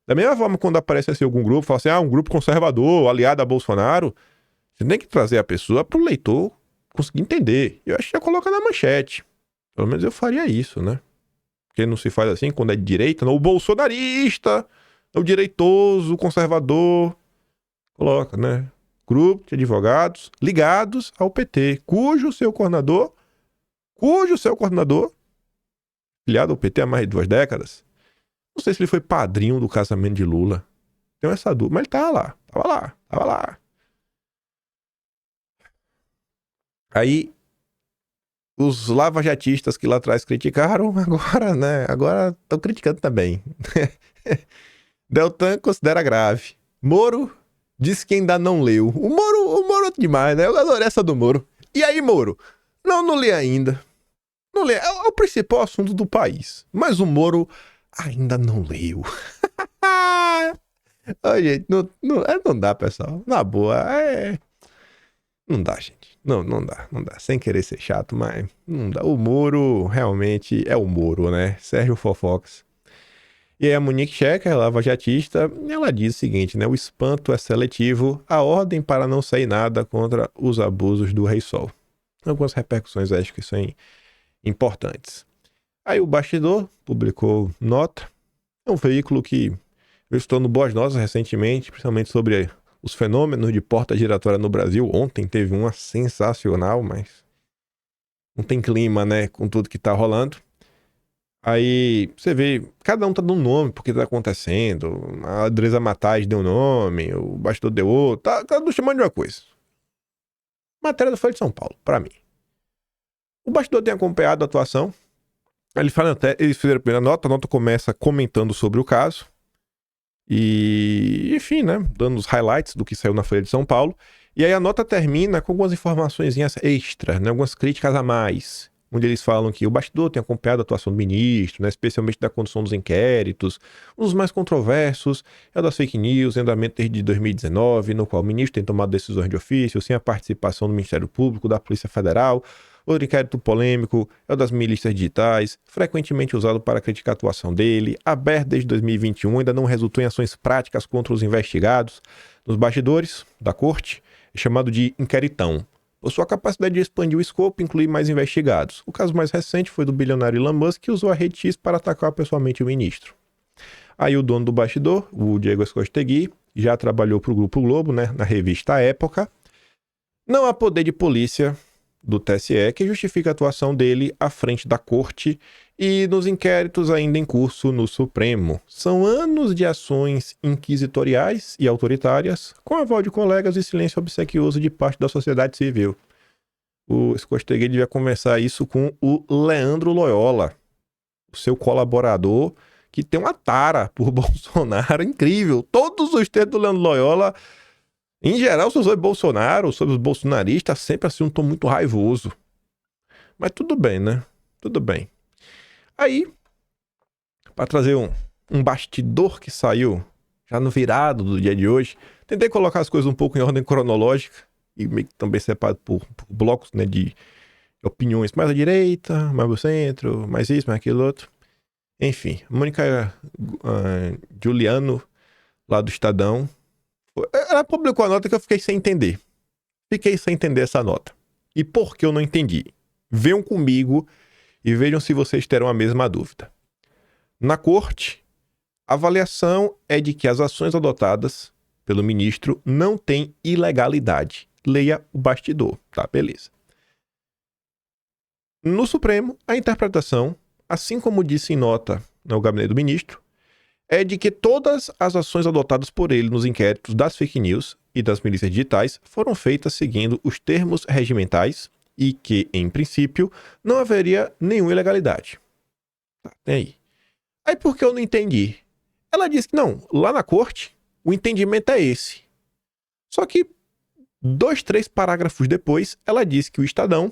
Da mesma forma, quando aparece assim algum grupo, fala assim, um grupo conservador, aliado a Bolsonaro, você tem que trazer a pessoa para o leitor conseguir entender. Eu acho que já coloca na manchete. Pelo menos eu faria isso, né? Porque não se faz assim quando é de direita, não, o bolsonarista, o direitoso, o conservador. Coloca, né? Grupo de advogados ligados ao PT, cujo seu coordenador, filiado ao PT há mais de 2 décadas, não sei se ele foi padrinho do casamento de Lula. Tenho essa dúvida, mas ele tava lá. Aí, os lavajatistas que lá atrás criticaram, agora estão criticando também. Deltan considera grave. Moro diz que ainda não leu. O Moro é demais, né? Eu adoro essa do Moro. E aí, Moro? Não li ainda. Não li. É o principal assunto do país. Mas o Moro ainda não leu. Ô, gente, não dá, pessoal. Na boa, não dá, gente. Não dá. Sem querer ser chato, mas não dá. O Moro realmente é o Moro, né? Sérgio Fofox. E aí a Monique Checa, lavajatista, ela diz o seguinte, né? O espanto é seletivo, a ordem para não sair nada contra os abusos do Rei Sol. Algumas repercussões, acho que são importantes. Aí o Bastidor publicou nota. É um veículo que eu estou no Boas Novas recentemente, principalmente sobre os fenômenos de porta giratória no Brasil. Ontem teve uma sensacional, mas não tem clima, né, com tudo que tá rolando. Aí você vê, cada um tá dando um nome porque tá acontecendo. A Andresa Matais deu um nome, o Bastidor deu outro, tá chamando de uma coisa. Matéria da Folha de São Paulo, pra mim. O Bastidor tem acompanhado a atuação. Eles fizeram a primeira nota, a nota começa comentando sobre o caso. E, enfim, né, dando os highlights do que saiu na Folha de São Paulo. E aí a nota termina com algumas informações extras, né, algumas críticas a mais. Onde eles falam que o Bastidor tem acompanhado a atuação do ministro, né, especialmente da condução dos inquéritos. Um dos mais controversos é o das fake news, em andamento desde 2019, no qual o ministro tem tomado decisões de ofício, sem a participação do Ministério Público, da Polícia Federal. Outro inquérito polêmico é o das milícias digitais, frequentemente usado para criticar a atuação dele, aberto desde 2021, ainda não resultou em ações práticas contra os investigados. Nos bastidores da corte, é chamado de inqueritão. Por sua capacidade de expandir o escopo e incluir mais investigados. O caso mais recente foi do bilionário Elon Musk, que usou a rede X para atacar pessoalmente o ministro. Aí o dono do Bastidor, o Diego Escostegui, já trabalhou para o Grupo Globo, né, na revista Época. Não há poder de polícia do TSE que justifica a atuação dele à frente da corte e nos inquéritos ainda em curso no Supremo. São anos de ações inquisitoriais e autoritárias, com aval de colegas e silêncio obsequioso de parte da sociedade civil. O Escostegui devia conversar isso com o Leandro Loyola, o seu colaborador, que tem uma tara por Bolsonaro incrível. Todos os textos do Leandro Loyola, em geral, sobre Bolsonaro, sobre os bolsonaristas, sempre assim um tom muito raivoso. Mas tudo bem, né? Tudo bem. Aí, para trazer um bastidor que saiu já no virado do dia de hoje, tentei colocar as coisas um pouco em ordem cronológica e meio que também separado por blocos, né, de opiniões mais à direita, mais ao centro, mais isso, mais aquilo outro. Enfim, Mônica Juliano, lá do Estadão, ela publicou a nota que eu fiquei sem entender. Fiquei sem entender essa nota. E por que eu não entendi? Venham comigo e vejam se vocês terão a mesma dúvida. Na corte, a avaliação é de que as ações adotadas pelo ministro não têm ilegalidade. Leia o bastidor, tá? Beleza. No Supremo, a interpretação, assim como disse em nota no gabinete do ministro, é de que todas as ações adotadas por ele nos inquéritos das fake news e das milícias digitais foram feitas seguindo os termos regimentais e que, em princípio, não haveria nenhuma ilegalidade. Tá, tem aí. Aí por que eu não entendi? Ela disse que não, lá na corte, o entendimento é esse. Só que 2, 3 parágrafos depois, ela disse que o Estadão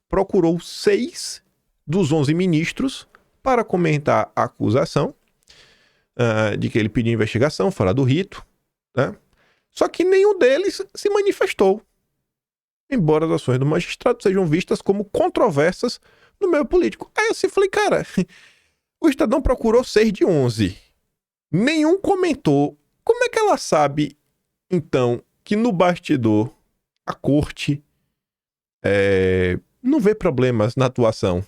procurou 6 dos 11 ministros para comentar a acusação de que ele pediu investigação fora do rito, né? Só que nenhum deles se manifestou, embora as ações do magistrado sejam vistas como controversas no meio político. Aí eu assim falei, cara, o Estadão procurou 6 de 11. Nenhum comentou. Como é que ela sabe, então, que no bastidor a corte não vê problemas na atuação?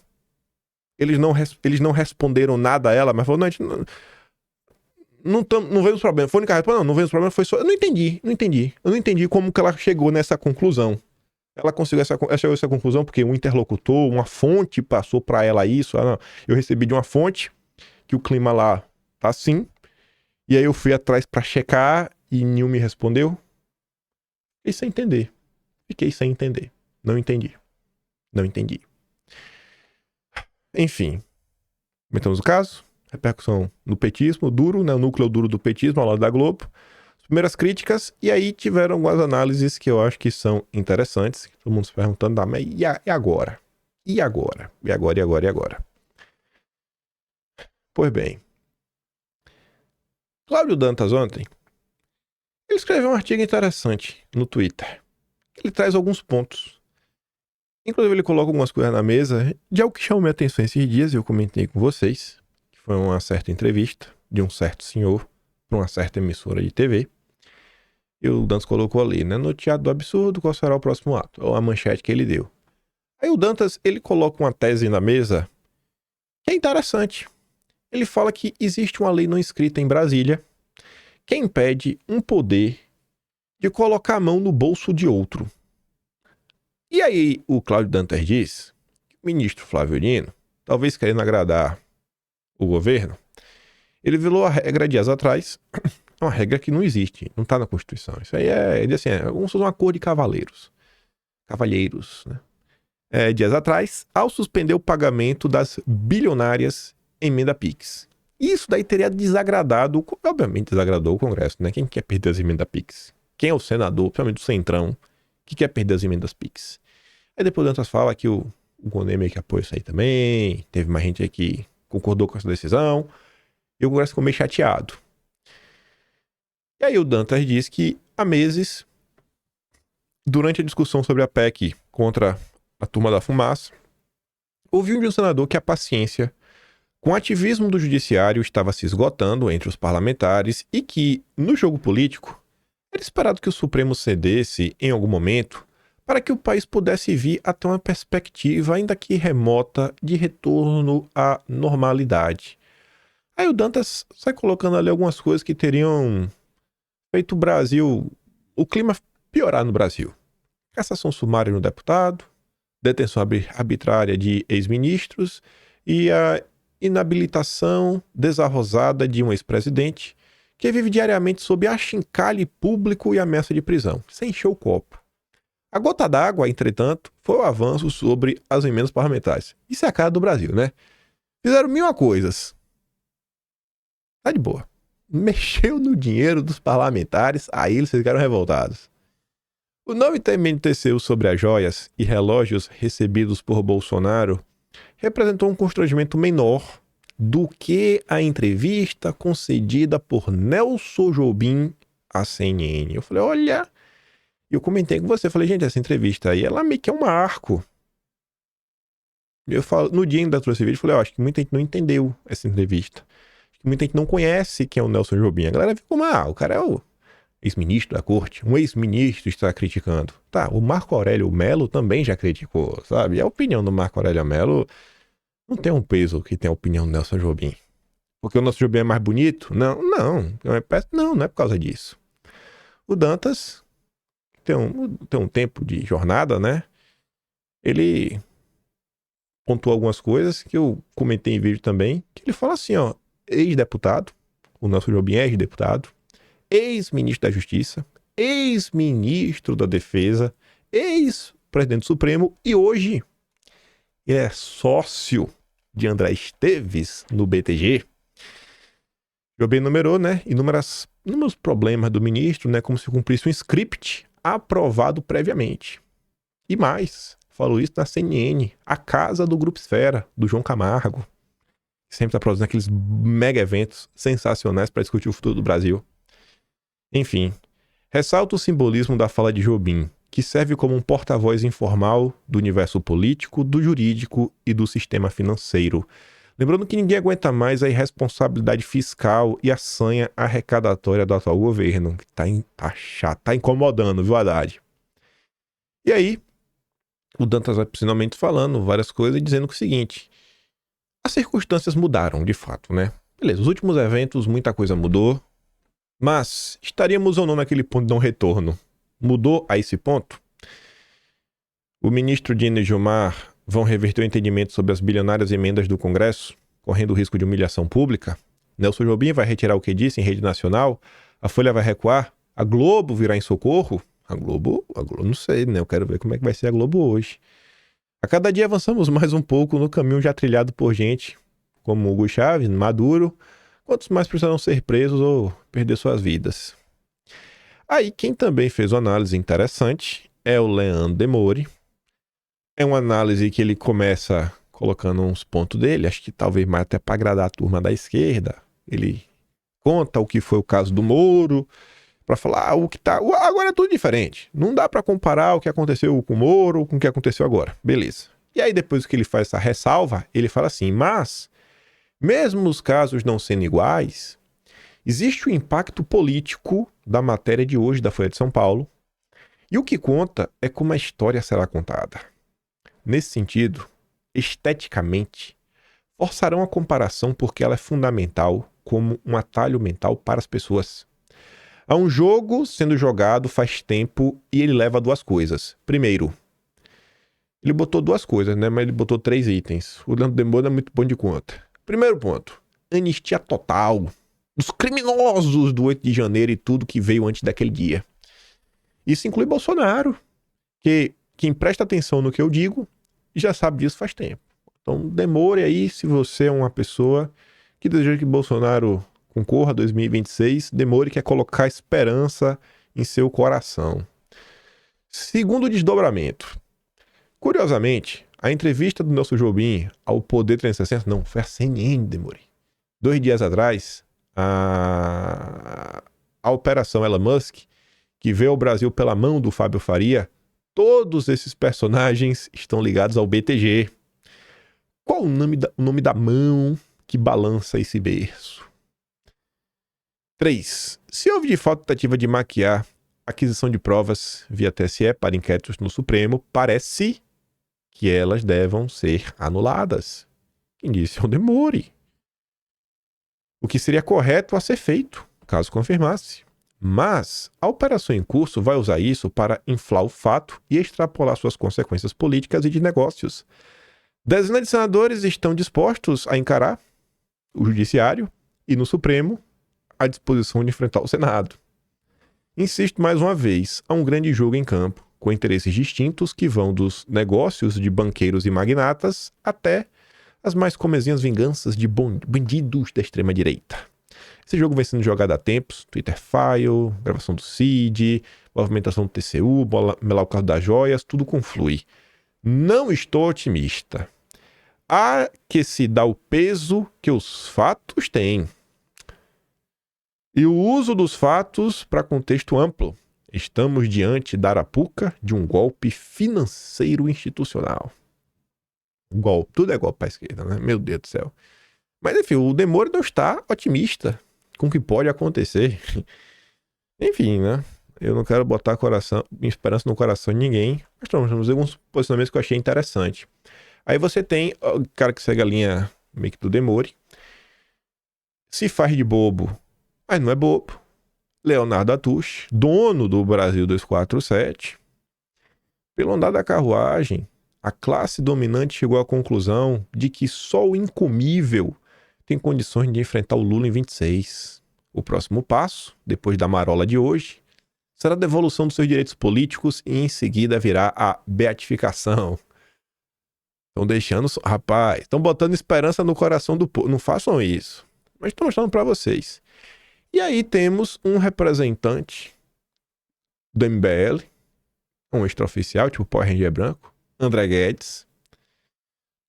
Eles não responderam nada a ela, mas falaram, não vemos problema. Foi a única resposta, não vemos problema, foi só... Eu não entendi. Eu não entendi como que ela chegou nessa conclusão. Ela chegou a essa conclusão porque um interlocutor, uma fonte passou para ela isso. Não, eu recebi de uma fonte que o clima lá tá assim. E aí eu fui atrás para checar e nenhum me respondeu. Fiquei sem entender. Não entendi. Enfim. Comentamos o caso. Repercussão no petismo, duro, né? O núcleo duro do petismo, ao lado da Globo. As primeiras críticas, e aí tiveram algumas análises que eu acho que são interessantes. Todo mundo se perguntando, mas e agora? E agora? Pois bem. Cláudio Dantas ontem, ele escreveu um artigo interessante no Twitter. Ele traz alguns pontos. Inclusive ele coloca algumas coisas na mesa de algo que chamou minha atenção esses dias e eu comentei com vocês. Foi uma certa entrevista de um certo senhor para uma certa emissora de TV. E o Dantas colocou ali, né? No teatro do absurdo, qual será o próximo ato? Ou a manchete que ele deu. Aí o Dantas, ele coloca uma tese na mesa que é interessante. Ele fala que existe uma lei não escrita em Brasília que impede um poder de colocar a mão no bolso de outro. E aí o Cláudio Dantas diz que o ministro Flávio Dino, talvez querendo agradar o governo, ele violou a regra dias atrás, uma regra que não existe, não está na Constituição. Isso aí é como se fosse um acordo de cavalheiros, né? Dias atrás, ao suspender o pagamento das bilionárias emenda Pix. Isso daí teria desagradado, obviamente desagradou o Congresso, né? Quem quer perder as emendas Pix? Quem é o senador, principalmente do Centrão, que quer perder as emendas Pix? Aí depois o Dantas fala que o Gonê meio que apoia isso aí também, teve mais gente aí que concordou com essa decisão, e o Congresso ficou meio chateado. E aí o Dantas diz que há meses, durante a discussão sobre a PEC contra a turma da fumaça, ouviu de um senador que a paciência com o ativismo do judiciário estava se esgotando entre os parlamentares e que, no jogo político, era esperado que o Supremo cedesse em algum momento para que o país pudesse vir a ter uma perspectiva, ainda que remota, de retorno à normalidade. Aí o Dantas sai colocando ali algumas coisas que teriam feito o clima piorar no Brasil. Cassação sumária no deputado, detenção arbitrária de ex-ministros e a inabilitação desarrosada de um ex-presidente que vive diariamente sob achincalhe público e ameaça de prisão. Você encheu o copo. A gota d'água, entretanto, foi o avanço sobre as emendas parlamentares. Isso é a cara do Brasil, né? Fizeram 1000 coisas. Tá de boa. Mexeu no dinheiro dos parlamentares, aí eles ficaram revoltados. O novo TCU sobre as joias e relógios recebidos por Bolsonaro representou um constrangimento menor do que a entrevista concedida por Nelson Jobim à CNN. Eu falei, olha... Eu comentei com você, falei, gente, essa entrevista aí, ela meio que é um marco. Eu falo, no dia ainda trouxe esse vídeo, eu falei, acho que muita gente não entendeu essa entrevista. Acho que muita gente não conhece quem é o Nelson Jobim. A galera fica como, o cara é o ex-ministro da corte. Um ex-ministro está criticando. Tá, o Marco Aurélio Melo também já criticou, sabe? E a opinião do Marco Aurélio Melo não tem um peso que tem a opinião do Nelson Jobim. Porque o Nelson Jobim é mais bonito? Não é por causa disso. O Dantas... Tem um tempo de jornada, né? Ele pontuou algumas coisas que eu comentei em vídeo também, que ele fala assim, ex-deputado, o Nelson Jobim é ex-deputado, ex-ministro da Justiça, ex-ministro da Defesa, ex-presidente do Supremo e hoje ele é sócio de André Esteves no BTG. Jobim enumerou, inúmeros problemas do ministro, como se cumprisse um script aprovado previamente. E mais, falou isso na CNN, a casa do Grupo Esfera, do João Camargo, que sempre está produzindo aqueles mega eventos sensacionais para discutir o futuro do Brasil. Enfim, ressalta o simbolismo da fala de Jobim, que serve como um porta-voz informal do universo político, do jurídico e do sistema financeiro. Lembrando que ninguém aguenta mais a irresponsabilidade fiscal e a sanha arrecadatória do atual governo, que tá chato, tá incomodando, viu, Haddad? E aí, o Dantas vai finalmente falando várias coisas e dizendo que é o seguinte: as circunstâncias mudaram, de fato, Beleza, os últimos eventos, muita coisa mudou, mas estaríamos ou não naquele ponto de não retorno? Mudou a esse ponto? O ministro Dino e Gilmar vão reverter o entendimento sobre as bilionárias emendas do Congresso, correndo o risco de humilhação pública? Nelson Jobim vai retirar o que disse em rede nacional? A Folha vai recuar? A Globo virá em socorro? A Globo não sei, Eu quero ver como é que vai ser a Globo hoje. A cada dia avançamos mais um pouco no caminho já trilhado por gente como Hugo Chávez, Maduro. Quantos mais precisarão ser presos ou perder suas vidas? Aí, quem também fez uma análise interessante é o Leandro Demore. É uma análise que ele começa colocando uns pontos dele, acho que talvez mais até para agradar a turma da esquerda. Ele conta o que foi o caso do Moro, para falar o que tá... Agora é tudo diferente. Não dá para comparar o que aconteceu com o Moro com o que aconteceu agora. Beleza. E aí, depois que ele faz essa ressalva, ele fala assim: mas, mesmo os casos não sendo iguais, existe o impacto político da matéria de hoje da Folha de São Paulo, e o que conta é como a história será contada. Nesse sentido, esteticamente, forçarão a comparação porque ela é fundamental como um atalho mental para as pessoas. Há um jogo sendo jogado faz tempo e ele leva a duas coisas. Primeiro, ele botou duas coisas, mas ele botou 3 itens. O Leandro Demore é muito bom de conta. Primeiro ponto, anistia total dos criminosos do 8 de janeiro e tudo que veio antes daquele dia. Isso inclui Bolsonaro, que quem presta atenção no que eu digo já sabe disso faz tempo. Então demore aí, se você é uma pessoa que deseja que Bolsonaro concorra a 2026, demore que é colocar esperança em seu coração. Segundo desdobramento. Curiosamente, a entrevista do Nelson Jobim ao Poder 360, não, foi a CNN, demore. 2 dias atrás, a Operação Elon Musk, que veio ao Brasil pela mão do Fábio Faria, todos esses personagens estão ligados ao BTG. Qual o nome da mão que balança esse berço? 3. Se houve de fato tentativa de maquiar aquisição de provas via TSE para inquéritos no Supremo, parece que elas devam ser anuladas. Quem disse é o Demore. O que seria correto a ser feito, caso confirmasse. Mas a operação em curso vai usar isso para inflar o fato e extrapolar suas consequências políticas e de negócios. Dezenas de senadores estão dispostos a encarar o Judiciário e no Supremo à disposição de enfrentar o Senado. Insisto mais uma vez, há um grande jogo em campo, com interesses distintos que vão dos negócios de banqueiros e magnatas até as mais comezinhas vinganças de bandidos da extrema-direita. Esse jogo vem sendo jogado há tempos, Twitter File, gravação do CID, movimentação do TCU, melar o carro das joias, tudo conflui. Não estou otimista. Há que se dar o peso que os fatos têm. E o uso dos fatos para contexto amplo. Estamos diante da arapuca de um golpe financeiro institucional. Golpe, tudo é golpe para a esquerda, Meu Deus do céu. Mas enfim, o Demore não está otimista com o que pode acontecer. Enfim, Eu não quero botar minha esperança no coração de ninguém, mas vamos ver alguns posicionamentos que eu achei interessante. Aí você tem o cara que segue a linha meio que do Demore. Se faz de bobo, mas não é bobo. Leonardo Atush, dono do Brasil 247. Pelo andar da carruagem, a classe dominante chegou à conclusão de que só o incomível tem condições de enfrentar o Lula em 26. O próximo passo, depois da marola de hoje, será a devolução dos seus direitos políticos e em seguida virá a beatificação. Estão deixando... Rapaz, estão botando esperança no coração do povo. Não façam isso. Mas estou mostrando para vocês. E aí temos um representante do MBL, um extraoficial, tipo Power Ranger branco, André Guedes.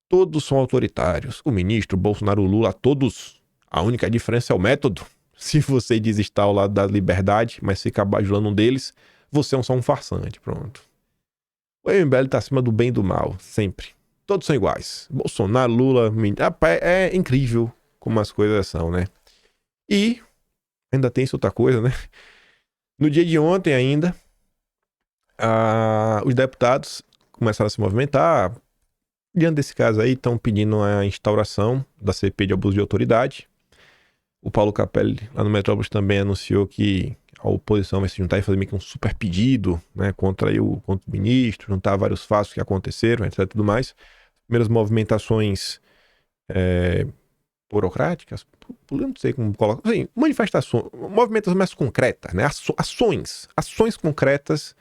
Todos são autoritários. O ministro, o Bolsonaro, o Lula, todos. A única diferença é o método. Se você diz estar ao lado da liberdade, mas fica bajulando um deles, você é só um farsante. Pronto. O MBL tá acima do bem e do mal, sempre. Todos são iguais. Bolsonaro, Lula, rapaz, é incrível como as coisas são, né? E ainda tem isso outra coisa, né? No dia de ontem ainda, os deputados começaram a se movimentar. Diante desse caso aí, estão pedindo a instauração da CPI de abuso de autoridade. O Paulo Capelli, lá no Metrópolis, também anunciou que a oposição vai se juntar e fazer meio que um super pedido, né, contra o ministro, juntar vários fatos que aconteceram, etc. Tudo mais. Primeiras movimentações burocráticas, eu não sei como coloca, assim, manifestações, movimentações mais concretas, né, ações concretas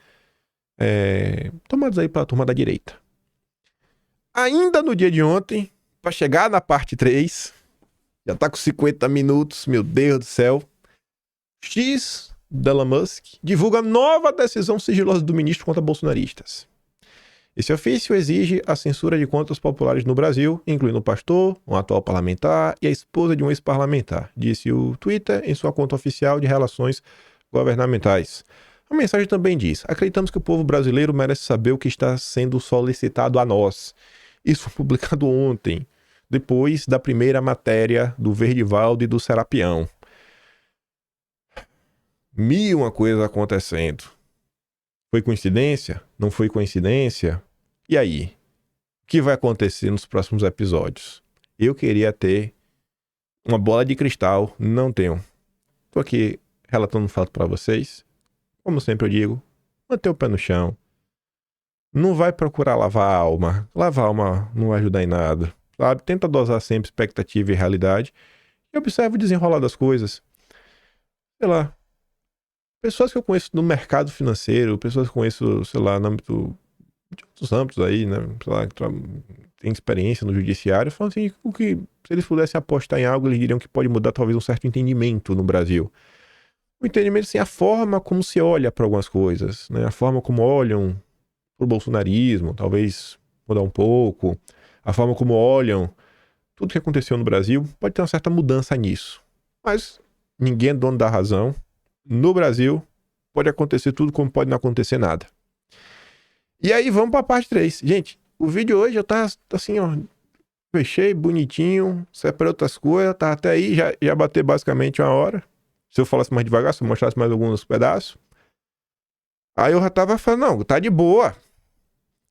tomadas aí pela turma da direita. Ainda no dia de ontem, para chegar na parte 3, já tá com 50 minutos, meu Deus do céu. Elon Musk divulga nova decisão sigilosa do ministro contra bolsonaristas. Esse ofício exige a censura de contas populares no Brasil, incluindo o pastor, um atual parlamentar e a esposa de um ex-parlamentar, disse o Twitter em sua conta oficial de relações governamentais. A mensagem também diz: acreditamos que o povo brasileiro merece saber o que está sendo solicitado a nós. Isso foi publicado ontem, depois da primeira matéria do Verdivaldo e do Serapião. Mil uma coisa acontecendo. Foi coincidência? Não foi coincidência? E aí? O que vai acontecer nos próximos episódios? Eu queria ter uma bola de cristal, não tenho. Tô aqui relatando um fato para vocês. Como sempre eu digo, manter o pé no chão. Não vai procurar lavar a alma. Lavar a alma não vai ajudar em nada. Sabe? Tenta dosar sempre expectativa e realidade. E observa o desenrolar das coisas. Sei lá. Pessoas que eu conheço no mercado financeiro, pessoas que eu conheço, sei lá, no âmbito de outros âmbitos aí, né? Sei lá, que tem experiência no judiciário, falam assim, se eles pudessem apostar em algo, eles diriam que pode mudar talvez um certo entendimento no Brasil. O entendimento, assim, a forma como se olha para algumas coisas, né? A forma como olham pro bolsonarismo, talvez mudar um pouco. A forma como olham tudo que aconteceu no Brasil, pode ter uma certa mudança nisso. Mas ninguém é dono da razão. No Brasil, pode acontecer tudo como pode não acontecer nada. E aí, vamos para a parte 3. Gente, o vídeo hoje eu tava assim, ó, fechei bonitinho, separei outras coisas, tá até aí, já bateu basicamente 1 hora. Se eu falasse mais devagar, se eu mostrasse mais alguns pedaços. Aí eu já tava falando, não, tá de boa.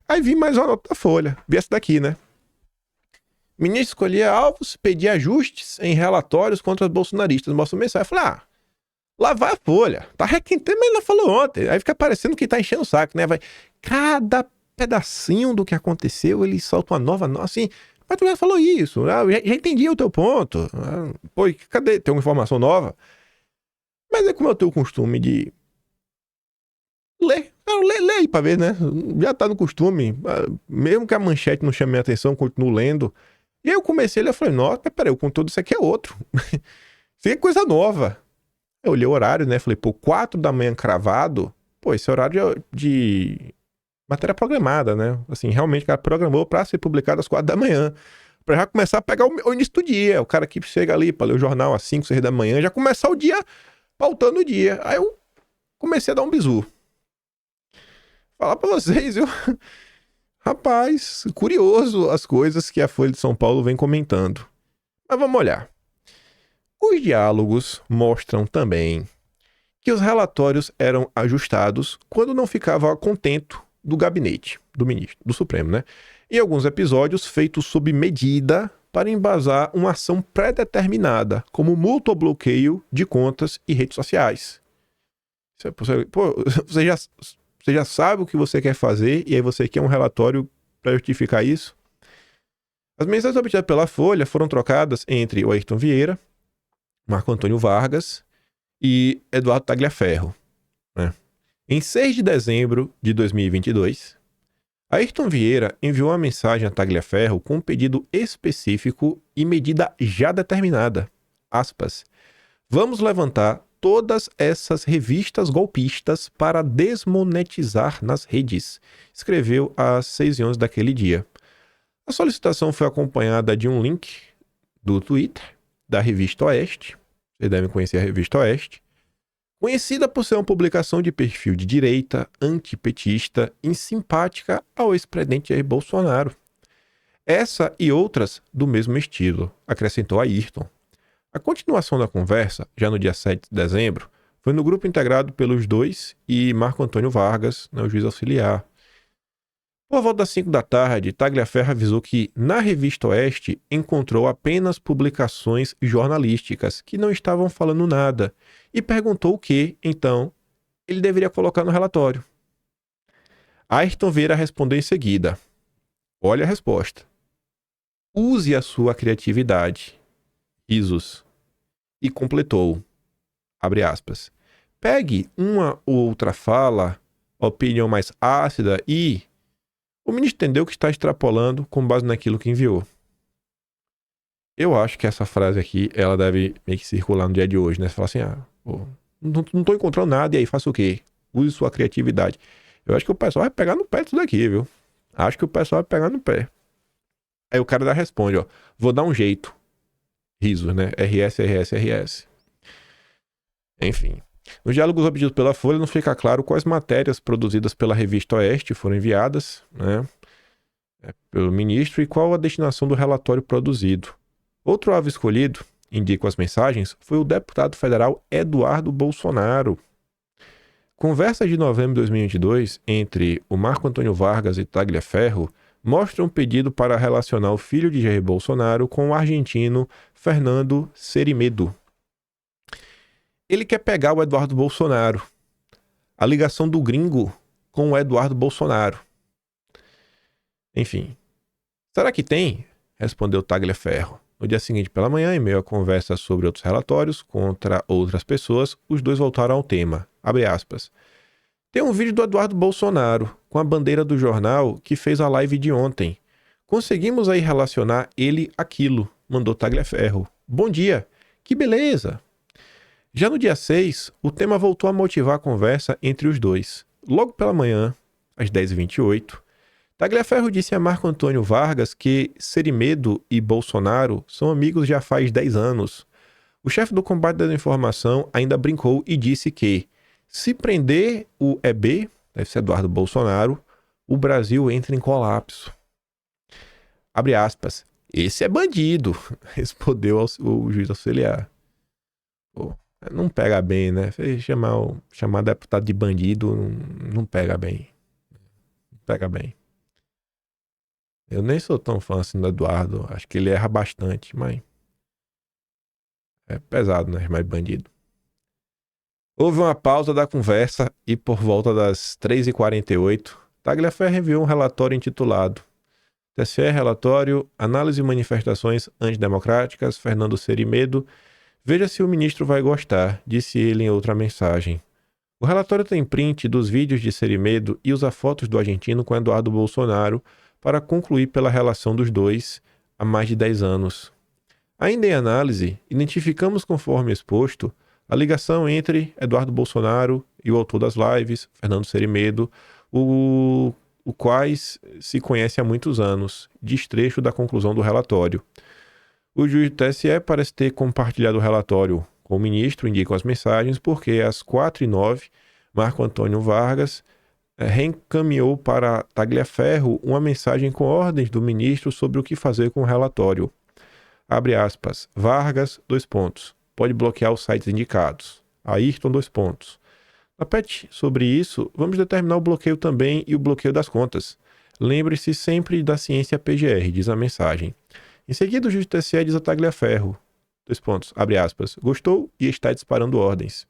Aí vi mais uma nota da Folha, vi essa daqui, né? Ministro escolhia alvos, pedia ajustes em relatórios contra os bolsonaristas. Mostra mensagem. Eu falei, lá vai a Folha. Tá requentando, mas ele falou ontem. Aí fica parecendo que tá enchendo o saco, né? Vai, cada pedacinho do que aconteceu, ele solta uma nova, assim. Mas tu já falou isso. Eu já entendi o teu ponto. Pô, cadê? Tem uma informação nova? Mas é como eu tenho o costume de ler. Lê aí pra ver, né? Já tá no costume. Mesmo que a manchete não chame minha atenção, continuo lendo. E aí eu comecei a ler e falei, nossa, peraí, o conteúdo disso aqui é outro. Isso é coisa nova. Eu olhei o horário, né? Falei, 4 da manhã cravado. Esse horário de matéria programada, né? Assim, realmente o cara programou pra ser publicado às 4 da manhã. Pra já começar a pegar o início do dia. O cara que chega ali pra ler o jornal às 5, 6 da manhã, já começar o dia pautando o dia. Aí eu comecei a dar um bizu. Falar pra vocês, viu? Rapaz, curioso as coisas que a Folha de São Paulo vem comentando. Mas vamos olhar. Os diálogos mostram também que os relatórios eram ajustados quando não ficava contento do gabinete, do ministro, do Supremo, né? Em alguns episódios feitos sob medida para embasar uma ação pré-determinada, como multa ou bloqueio de contas e redes sociais. Você já sabe o que você quer fazer e aí você quer um relatório para justificar isso? As mensagens obtidas pela Folha foram trocadas entre o Ayrton Vieira, Marco Antônio Vargas e Eduardo Tagliaferro, né? Em 6 de dezembro de 2022, Ayrton Vieira enviou uma mensagem a Tagliaferro com um pedido específico e medida já determinada. Aspas. Vamos levantar todas essas revistas golpistas para desmonetizar nas redes, escreveu às 6h11 daquele dia. A solicitação foi acompanhada de um link do Twitter da Revista Oeste. Vocês devem conhecer a Revista Oeste. Conhecida por ser uma publicação de perfil de direita, antipetista e simpática ao ex-presidente Jair Bolsonaro. Essa e outras do mesmo estilo, acrescentou Ayrton. A continuação da conversa, já no dia 7 de dezembro, foi no grupo integrado pelos dois e Marco Antônio Vargas, o juiz auxiliar. Por volta das 5 da tarde, Tagliaferro avisou que, na Revista Oeste, encontrou apenas publicações jornalísticas que não estavam falando nada e perguntou o que, então, ele deveria colocar no relatório. Ayrton Vieira respondeu em seguida. Olha a resposta. Use a sua criatividade. Risos. E completou. Abre aspas. Pegue uma ou outra fala, opinião mais ácida e... O ministro entendeu que está extrapolando com base naquilo que enviou. Eu acho que essa frase aqui, ela deve meio que circular no dia de hoje, né? Você fala assim, não estou encontrando nada, e aí faça o quê? Use sua criatividade. Eu acho que o pessoal vai pegar no pé disso daqui, viu? Acho que o pessoal vai pegar no pé. Aí o cara responde, vou dar um jeito. Risos, né? RS, RS, RS. Enfim. Nos diálogos obtidos pela Folha não fica claro quais matérias produzidas pela Revista Oeste foram enviadas, né, pelo ministro e qual a destinação do relatório produzido. Outro alvo escolhido, indicam as mensagens, foi o deputado federal Eduardo Bolsonaro. Conversas de novembro de 2022 entre o Marco Antônio Vargas e Tagliaferro mostram um pedido para relacionar o filho de Jair Bolsonaro com o argentino Fernando Serimedo. Ele quer pegar o Eduardo Bolsonaro. A ligação do gringo com o Eduardo Bolsonaro. Enfim. Será que tem? Respondeu Tagliaferro. No dia seguinte pela manhã, em meio a conversa sobre outros relatórios contra outras pessoas, os dois voltaram ao tema. Abre aspas. Tem um vídeo do Eduardo Bolsonaro com a bandeira do jornal que fez a live de ontem. Conseguimos aí relacionar ele àquilo, mandou Tagliaferro. Bom dia. Que beleza. Já no dia 6, o tema voltou a motivar a conversa entre os dois. Logo pela manhã, às 10h28, Tagliaferro disse a Marco Antônio Vargas que Serimedo e Bolsonaro são amigos já faz 10 anos. O chefe do combate da desinformação ainda brincou e disse que, se prender o EB, deve ser Eduardo Bolsonaro, o Brasil entra em colapso. Abre aspas. Esse é bandido, respondeu o juiz auxiliar. Não pega bem, né? Chamar deputado de bandido não pega bem. Não pega bem. Eu nem sou tão fã assim do Eduardo. Acho que ele erra bastante, mas... é pesado, né? Mais bandido. Houve uma pausa da conversa e por volta das 3h48, Tagliaferro enviou um relatório intitulado TSE Relatório Análise e Manifestações Antidemocráticas, Fernando Serimedo. Veja se o ministro vai gostar, disse ele em outra mensagem. O relatório tem print dos vídeos de Serimedo e usa fotos do argentino com Eduardo Bolsonaro para concluir pela relação dos dois há mais de 10 anos. Ainda em análise, identificamos, conforme exposto, a ligação entre Eduardo Bolsonaro e o autor das lives, Fernando Serimedo, o quais se conhece há muitos anos, destrecho da conclusão do relatório. O juiz do TSE parece ter compartilhado o relatório com o ministro, indicam as mensagens, porque às 4h09, Marco Antônio Vargas reencaminhou para Tagliaferro uma mensagem com ordens do ministro sobre o que fazer com o relatório. Abre aspas. Vargas, : Pode bloquear os sites indicados. Ayrton, : Na PET sobre isso, vamos determinar o bloqueio também e o bloqueio das contas. Lembre-se sempre da ciência PGR, diz a mensagem. Em seguida, o juiz do TSE diz a Tagliaferro, : abre aspas, gostou e está disparando ordens.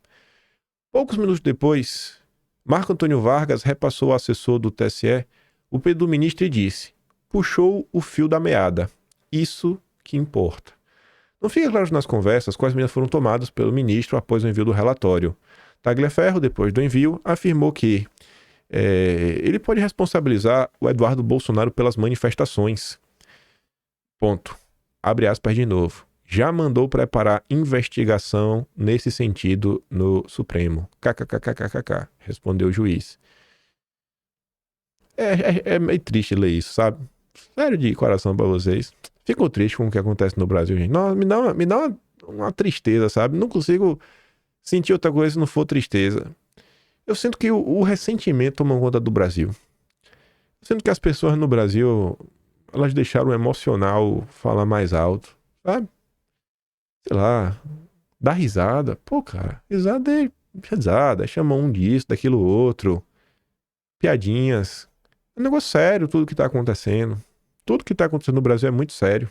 Poucos minutos depois, Marco Antônio Vargas repassou ao assessor do TSE o pedido do ministro e disse: puxou o fio da meada. Isso que importa. Não fica claro nas conversas quais medidas foram tomadas pelo ministro após o envio do relatório. Tagliaferro, depois do envio, afirmou que ele pode responsabilizar o Eduardo Bolsonaro pelas manifestações. Ponto. Abre aspas de novo. Já mandou preparar investigação nesse sentido no Supremo. KKKKKK, respondeu o juiz. É meio triste ler isso, sabe? Sério de coração pra vocês. Fico triste com o que acontece no Brasil, gente. Nossa, me dá uma tristeza, sabe? Não consigo sentir outra coisa se não for tristeza. Eu sinto que o ressentimento toma conta do Brasil. Eu sinto que as pessoas no Brasil, elas deixaram o emocional falar mais alto, sabe? Sei lá, dá risada. Pô, cara, risada, chama um disso, daquilo outro. Piadinhas. É um negócio sério tudo que tá acontecendo. Tudo que tá acontecendo no Brasil é muito sério.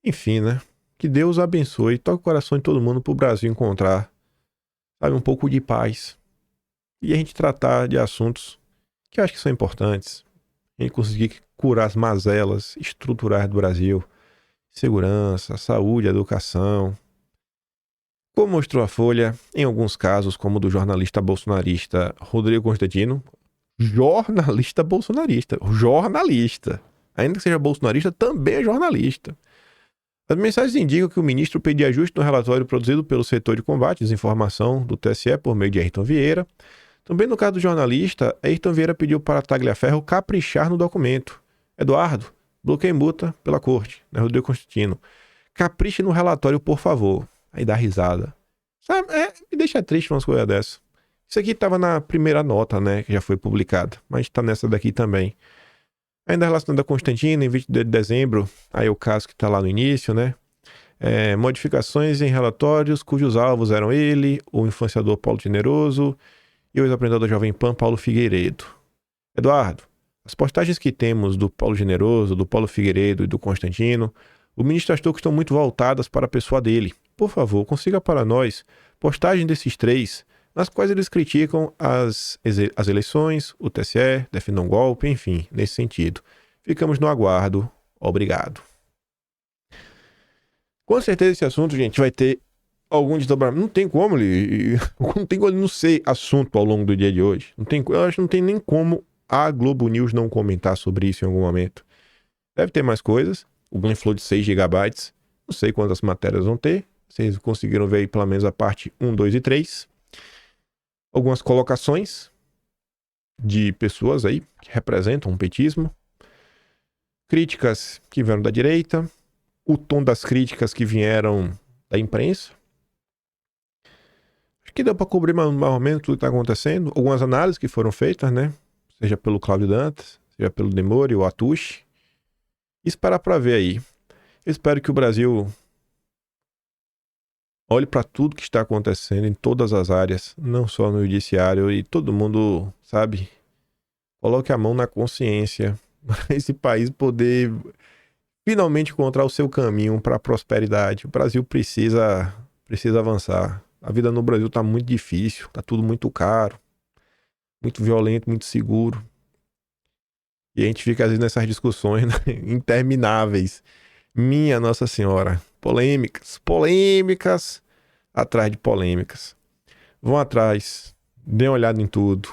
Enfim, né? Que Deus abençoe, toque o coração de todo mundo pro Brasil encontrar, sabe, um pouco de paz. E a gente tratar de assuntos que eu acho que são importantes. A gente conseguir curar as mazelas estruturais do Brasil. Segurança, saúde, educação. Como mostrou a Folha, em alguns casos, como o do jornalista bolsonarista Rodrigo Constantino, jornalista bolsonarista, jornalista, ainda que seja bolsonarista, também é jornalista. As mensagens indicam que o ministro pediu ajuste no relatório produzido pelo setor de combate à desinformação do TSE por meio de Ayrton Vieira. Também no caso do jornalista, Ayrton Vieira pediu para Tagliaferro caprichar no documento. Eduardo, bloqueie multa pela corte, né, Rodrigo Constantino. Capriche no relatório, por favor. Aí dá risada. Sabe, me deixa triste umas coisas dessas. Isso aqui estava na primeira nota, né, que já foi publicada, mas está nessa daqui também. Ainda relacionado a Constantino, em 22 de dezembro, aí o caso que está lá no início, né? Modificações em relatórios cujos alvos eram ele, o influenciador Paulo Generoso e o ex-apresentador da Jovem Pan, Paulo Figueiredo. Eduardo, as postagens que temos do Paulo Generoso, do Paulo Figueiredo e do Constantino, o ministro achou que estão muito voltadas para a pessoa dele. Por favor, consiga para nós postagens desses três, nas quais eles criticam as eleições, o TSE, defendam um golpe, enfim, nesse sentido. Ficamos no aguardo. Obrigado. Com certeza esse assunto, gente, vai ter algum desdobramento. Não tem como ele não ser assunto ao longo do dia de hoje. Eu acho que não tem nem como a Globo News não comentar sobre isso em algum momento. Deve ter mais coisas. O Glenn falou de 6 GB. Não sei quantas matérias vão ter. Vocês conseguiram ver aí pelo menos a parte 1, 2 e 3. Algumas colocações de pessoas aí que representam o petismo. Críticas que vieram da direita. O tom das críticas que vieram da imprensa. Acho que deu para cobrir mais ou menos tudo que está acontecendo. Algumas análises que foram feitas, né? Seja pelo Cláudio Dantas, seja pelo Demore ou Atushi. E esperar para ver aí. Eu espero que o Brasil olhe para tudo que está acontecendo em todas as áreas, não só no judiciário, e todo mundo, sabe, coloque a mão na consciência para esse país poder finalmente encontrar o seu caminho para a prosperidade. O Brasil precisa avançar. A vida no Brasil está muito difícil, está tudo muito caro, muito violento, muito seguro. E a gente fica às vezes nessas discussões, né, intermináveis. Minha Nossa Senhora. Polêmicas atrás de polêmicas. Vão atrás, dêem uma olhada em tudo.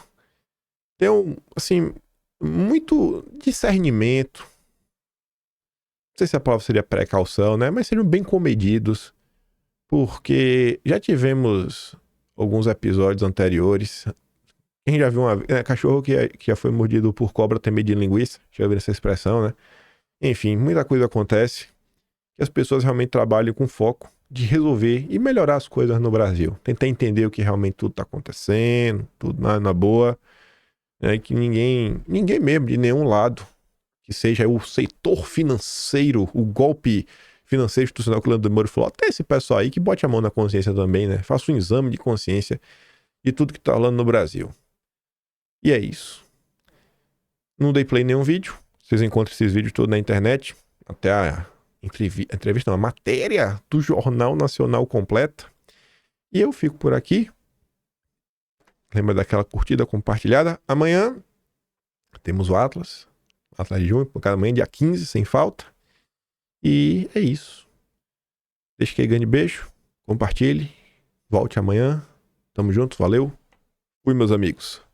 Tenham, assim, muito discernimento. Não sei se a palavra seria precaução, né? Mas sejam bem comedidos. Porque já tivemos alguns episódios anteriores. Quem já viu cachorro que já foi mordido por cobra tem medo de linguiça. Já viu essa expressão, né? Enfim, muita coisa acontece. Que as pessoas realmente trabalhem com foco de resolver e melhorar as coisas no Brasil. Tentar entender o que realmente tudo está acontecendo, tudo na boa. Né? Que ninguém mesmo, de nenhum lado, que seja o setor financeiro, o golpe financeiro institucional que o Leandro Moro falou, até esse pessoal aí que bote a mão na consciência também, né? Faça um exame de consciência de tudo que está rolando no Brasil. E é isso. Não dei play em nenhum vídeo. Vocês encontram esses vídeos todos na internet. Até a entrevista, não, a matéria do Jornal Nacional completa. E eu fico por aqui. Lembra daquela curtida compartilhada? Amanhã temos o Atlas de junho, por cada manhã, dia 15, sem falta. E é isso. Deixa que aí, grande beijo. Compartilhe. Volte amanhã. Tamo junto, valeu. Fui, meus amigos.